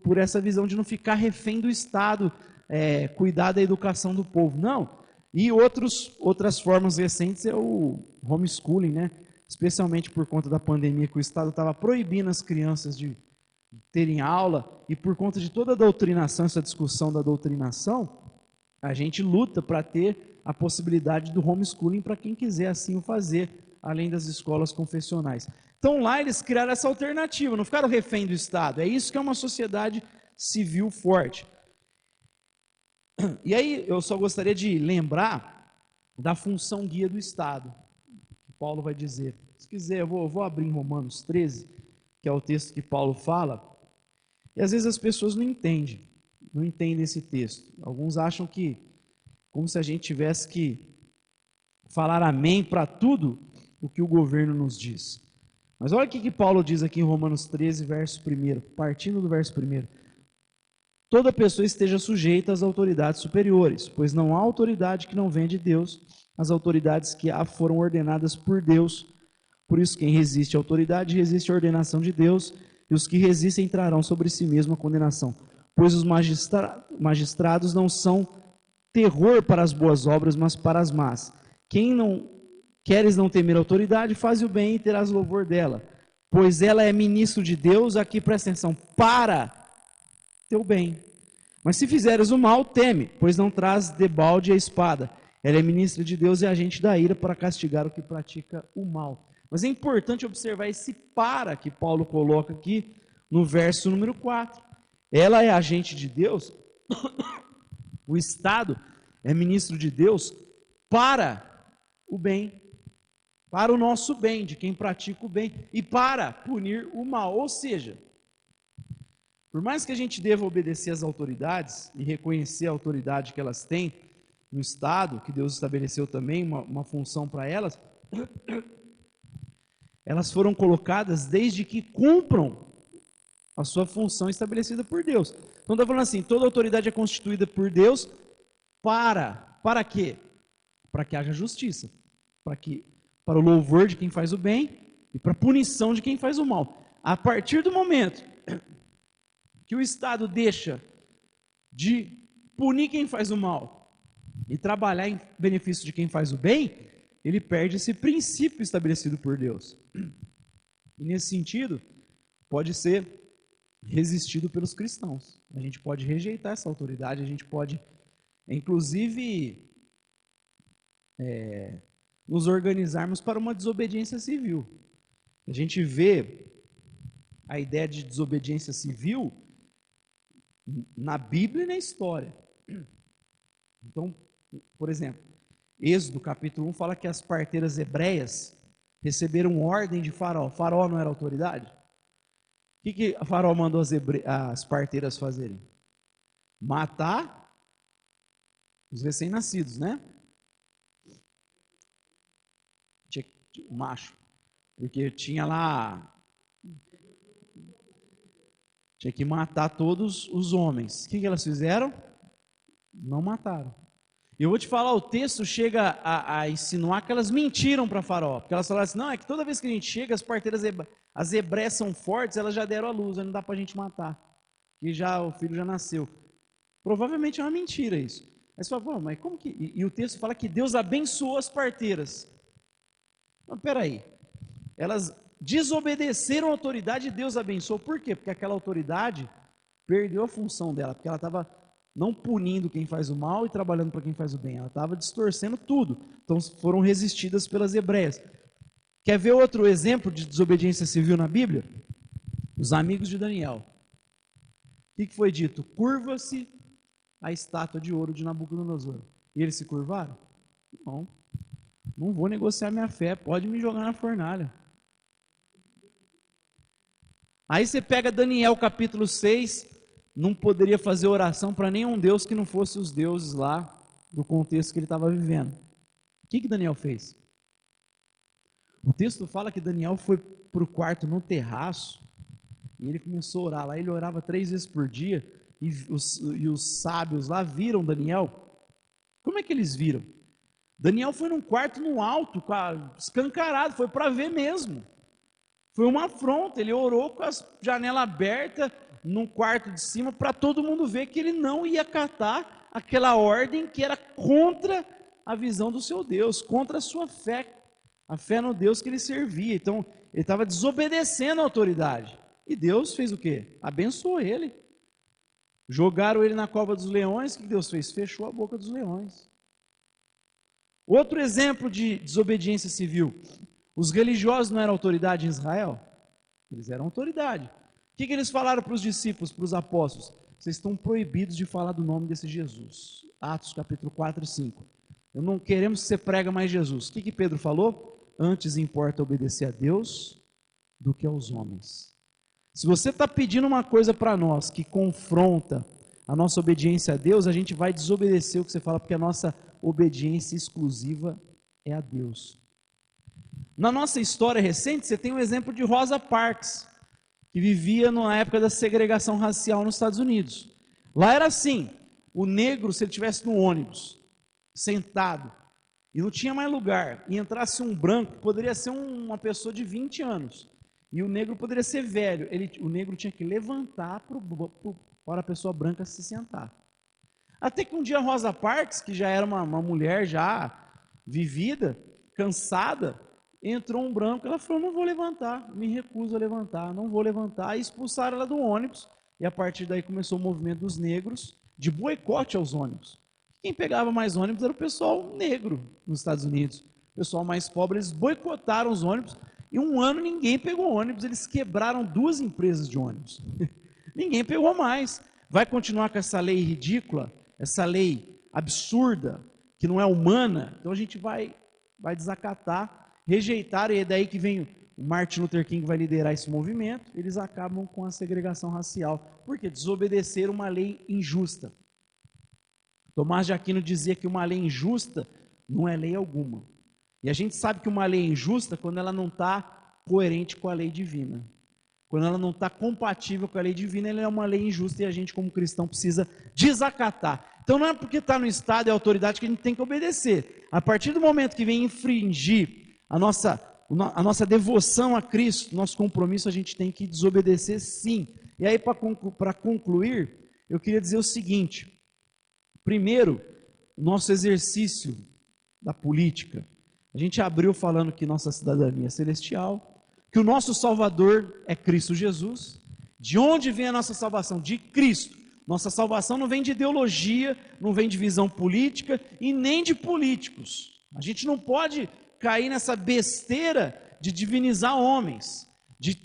por essa visão de não ficar refém do Estado, cuidar da educação do povo. Não. E outras formas recentes é o homeschooling, né? especialmente por conta da pandemia, que o Estado estava proibindo as crianças de terem aula, e por conta de toda a doutrinação, essa discussão da doutrinação, a gente luta para ter a possibilidade do homeschooling para quem quiser assim o fazer, além das escolas confessionais. Então lá eles criaram essa alternativa, não ficaram refém do Estado. É isso que é uma sociedade civil forte. E aí eu só gostaria de lembrar da função guia do Estado. Paulo vai dizer, se quiser eu vou abrir em Romanos 13, que é o texto que Paulo fala, e às vezes as pessoas não entendem esse texto. Alguns acham que, como se a gente tivesse que falar amém para tudo o que o governo nos diz. Mas olha o que Paulo diz aqui em Romanos 13, verso 1, partindo do verso 1. Toda pessoa esteja sujeita às autoridades superiores, pois não há autoridade que não venha de Deus, as autoridades que há foram ordenadas por Deus. Por isso, quem resiste à autoridade, resiste à ordenação de Deus, e os que resistem trarão sobre si mesmo a condenação. Pois os magistrados não são terror para as boas obras, mas para as más. Quem não queres não temer a autoridade, faz o bem e terás louvor dela, pois ela é ministro de Deus, aqui presta atenção, para teu bem. Mas se fizeres o mal, teme, pois não traz debalde a espada. Ela é ministra de Deus e agente da ira para castigar o que pratica o mal. Mas é importante observar esse para que Paulo coloca aqui no verso número 4. Ela é agente de Deus, o Estado é ministro de Deus para o bem, para o nosso bem, de quem pratica o bem, e para punir o mal. Ou seja, por mais que a gente deva obedecer às autoridades e reconhecer a autoridade que elas têm no Estado, que Deus estabeleceu também uma função para elas, elas foram colocadas desde que cumpram a sua função estabelecida por Deus. Então está falando assim, toda autoridade é constituída por Deus para quê? Para que haja justiça, para o louvor de quem faz o bem e para a punição de quem faz o mal. A partir do momento que o Estado deixa de punir quem faz o mal e trabalhar em benefício de quem faz o bem, ele perde esse princípio estabelecido por Deus. E nesse sentido, pode ser resistido pelos cristãos. A gente pode rejeitar essa autoridade, a gente pode, inclusive, nos organizarmos para uma desobediência civil. A gente vê a ideia de desobediência civil na Bíblia e na história. Então, por exemplo, Êxodo capítulo 1 fala que as parteiras hebreias receberam ordem de Faraó. Faraó não era autoridade? O que Faraó mandou as parteiras fazerem? Matar os recém-nascidos, né? O macho. Porque tinha lá... Tinha que matar todos os homens. O que elas fizeram? Não mataram. Eu vou te falar, o texto chega a insinuar que elas mentiram para Faraó. Porque elas falaram assim, não, é que toda vez que a gente chega, as parteiras, as hebreias são fortes, elas já deram a luz, aí não dá para a gente matar. Que o filho já nasceu. Provavelmente é uma mentira isso. Aí você fala, mas como que... E o texto fala que Deus abençoou as parteiras. Mas peraí. Elas desobedeceram a autoridade e Deus abençoou. Por quê? Porque aquela autoridade perdeu a função dela. Porque ela estava não punindo quem faz o mal e trabalhando para quem faz o bem. Ela estava distorcendo tudo. Então foram resistidas pelas hebreias. Quer ver outro exemplo de desobediência civil na Bíblia? Os amigos de Daniel. O que foi dito? Curva-se a estátua de ouro de Nabucodonosor. E eles se curvaram? Não vou negociar minha fé, pode me jogar na fornalha. Aí você pega Daniel capítulo 6, não poderia fazer oração para nenhum Deus que não fosse os deuses lá do contexto que ele estava vivendo. O que Daniel fez? O texto fala que Daniel foi para o quarto no terraço e ele começou a orar lá. Ele orava 3 vezes por dia e os sábios lá viram Daniel. Como é que eles viram? Daniel foi num quarto no alto, escancarado, foi para ver mesmo. Foi uma afronta, ele orou com as janelas abertas no quarto de cima para todo mundo ver que ele não ia acatar aquela ordem que era contra a visão do seu Deus, contra a sua fé. a fé no Deus que ele servia. Então, ele estava desobedecendo a autoridade. E Deus fez o quê? Abençoou ele. Jogaram ele na cova dos leões, o que Deus fez? Fechou a boca dos leões. Outro exemplo de desobediência civil. Os religiosos não eram autoridade em Israel? Eles eram autoridade. O que eles falaram para os discípulos, para os apóstolos? Vocês estão proibidos de falar do nome desse Jesus. Atos capítulo 4 e 5. Eu não queremos que você prega mais Jesus. O que Pedro falou? Antes importa obedecer a Deus do que aos homens. Se você está pedindo uma coisa para nós que confronta a nossa obediência a Deus, a gente vai desobedecer o que você fala, porque a nossa obediência exclusiva é a Deus. Na nossa história recente, você tem o exemplo de Rosa Parks, que vivia na época da segregação racial nos Estados Unidos. Lá era assim, o negro, se ele estivesse no ônibus, sentado, e não tinha mais lugar, e entrasse um branco, poderia ser uma pessoa de 20 anos, e o negro poderia ser velho, o negro tinha que levantar para a pessoa branca se sentar. Até que um dia Rosa Parks, que já era uma mulher já vivida, cansada, entrou um branco, ela falou, não vou levantar, me recuso a levantar, não vou levantar, e expulsaram ela do ônibus, e a partir daí começou o movimento dos negros, de boicote aos ônibus. Quem pegava mais ônibus era o pessoal negro nos Estados Unidos, o pessoal mais pobre, eles boicotaram os ônibus, e um ano ninguém pegou ônibus, eles quebraram 2 empresas de ônibus, ninguém pegou mais. Vai continuar com essa lei ridícula, essa lei absurda, que não é humana, então a gente vai desacatar, rejeitar, e é daí que vem o Martin Luther King vai liderar esse movimento, eles acabam com a segregação racial, porque desobedeceram uma lei injusta. Tomás de Aquino dizia que uma lei injusta não é lei alguma, e a gente sabe que uma lei é injusta quando ela não está coerente com a lei divina, quando ela não está compatível com a lei divina, ela é uma lei injusta e a gente como cristão precisa desacatar. Então não é porque está no Estado e a autoridade que a gente tem que obedecer. A partir do momento que vem infringir a nossa devoção a Cristo, nosso compromisso, a gente tem que desobedecer sim. E aí para concluir, eu queria dizer o seguinte, primeiro, o nosso exercício da política. A gente abriu falando que nossa cidadania é celestial, que o nosso Salvador é Cristo Jesus. De onde vem a nossa salvação? De Cristo. Nossa salvação não vem de ideologia, não vem de visão política e nem de políticos. A gente não pode cair nessa besteira de divinizar homens, de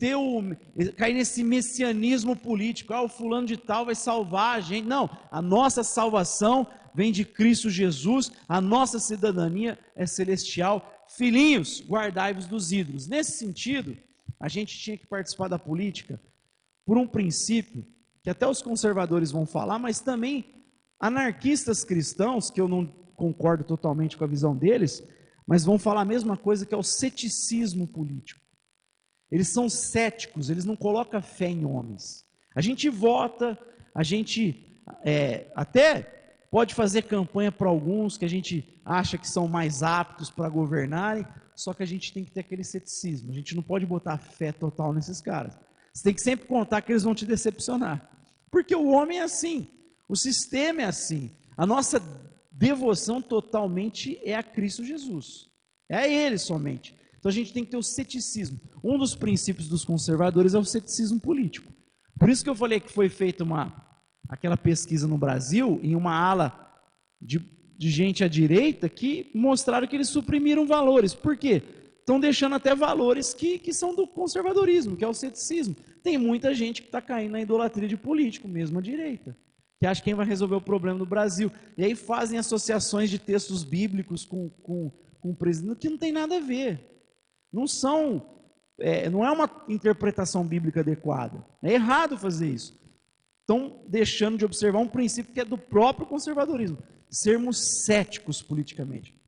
cair nesse messianismo político. O fulano de tal vai salvar a gente. Não, a nossa salvação vem de Cristo Jesus, a nossa cidadania é celestial. Filhinhos, guardai-vos dos ídolos. Nesse sentido, a gente tinha que participar da política por um princípio que até os conservadores vão falar, mas também anarquistas cristãos, que eu não concordo totalmente com a visão deles, mas vão falar a mesma coisa, que é o ceticismo político. Eles são céticos, eles não colocam fé em homens. A gente vota, a gente até pode fazer campanha para alguns que a gente acha que são mais aptos para governarem, só que a gente tem que ter aquele ceticismo, a gente não pode botar fé total nesses caras. Você tem que sempre contar que eles vão te decepcionar, porque o homem é assim, o sistema é assim, a nossa devoção totalmente é a Cristo Jesus, é a Ele somente. Então a gente tem que ter o ceticismo. Um dos princípios dos conservadores é o ceticismo político. Por isso que eu falei que foi feita aquela pesquisa no Brasil, em uma ala de gente à direita, que mostraram que eles suprimiram valores. Por quê? Estão deixando até valores que são do conservadorismo, que é o ceticismo. Tem muita gente que está caindo na idolatria de político, mesmo à direita, que acha que quem vai resolver o problema do Brasil. E aí fazem associações de textos bíblicos com o presidente, que não tem nada a ver. Não é uma interpretação bíblica adequada. É errado fazer isso. Estão deixando de observar um princípio que é do próprio conservadorismo, sermos céticos politicamente.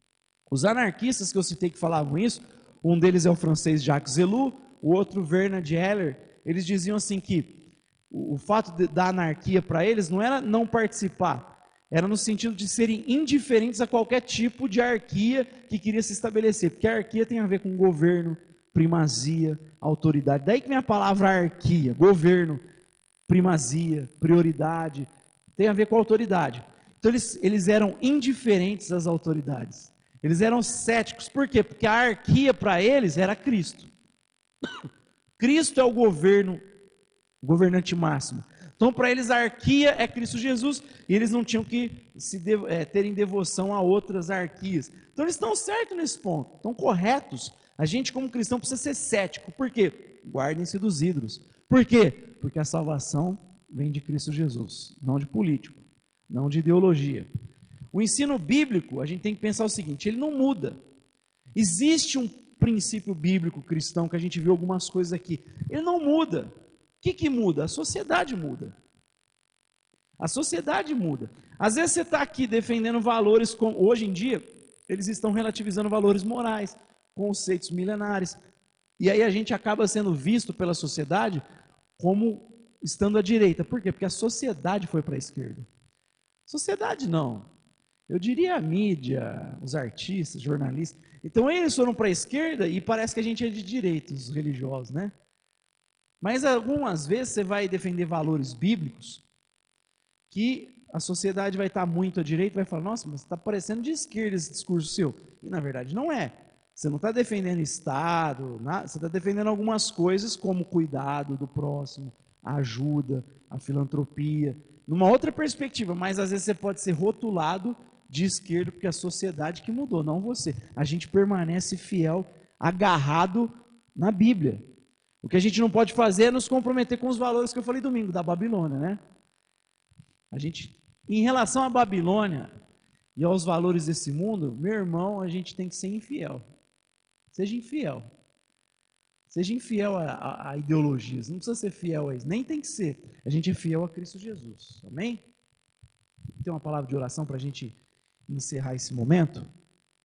Os anarquistas que eu citei que falavam isso, um deles é o francês Jacques Ellul, o outro Bernard Heller, eles diziam assim que o fato da anarquia para eles não era não participar, era no sentido de serem indiferentes a qualquer tipo de hierarquia que queria se estabelecer, porque a hierarquia tem a ver com governo, primazia, autoridade. Daí que vem a palavra hierarquia, governo, primazia, prioridade, tem a ver com autoridade. Então eles eram indiferentes às autoridades. Eles eram céticos. Por quê? Porque a arquia para eles era Cristo. Cristo é o governante máximo. Então, para eles, a arquia é Cristo Jesus, e eles não tinham que terem devoção a outras arquias. Então, eles estão certos nesse ponto, estão corretos. A gente, como cristão, precisa ser cético. Por quê? Guardem-se dos ídolos. Por quê? Porque a salvação vem de Cristo Jesus, não de político, não de ideologia. O ensino bíblico, a gente tem que pensar o seguinte, ele não muda. Existe um princípio bíblico cristão, que a gente viu algumas coisas aqui, ele não muda. O que muda? A sociedade muda. A sociedade muda. Às vezes você está aqui defendendo valores, hoje em dia, eles estão relativizando valores morais, conceitos milenares. E aí a gente acaba sendo visto pela sociedade como estando à direita. Por quê? Porque a sociedade foi para a esquerda. Sociedade não. Eu diria a mídia, os artistas, jornalistas. Então eles foram para a esquerda e parece que a gente é de direita, os religiosos, né? Mas algumas vezes você vai defender valores bíblicos que a sociedade vai estar muito à direita e vai falar, nossa, mas está parecendo de esquerda esse discurso seu. E na verdade não é. Você não está defendendo Estado, você está defendendo algumas coisas como cuidado do próximo, a ajuda, a filantropia, numa outra perspectiva, mas às vezes você pode ser rotulado de esquerda porque a sociedade que mudou, não você. A gente permanece fiel, agarrado na Bíblia. O que a gente não pode fazer é nos comprometer com os valores que eu falei domingo, da Babilônia, né? A gente, em relação à Babilônia e aos valores desse mundo, meu irmão, a gente tem que ser infiel. Seja infiel. Seja infiel a ideologias. Não precisa ser fiel a isso. Nem tem que ser. A gente é fiel a Cristo Jesus. Amém? Tem uma palavra de oração para a gente encerrar esse momento?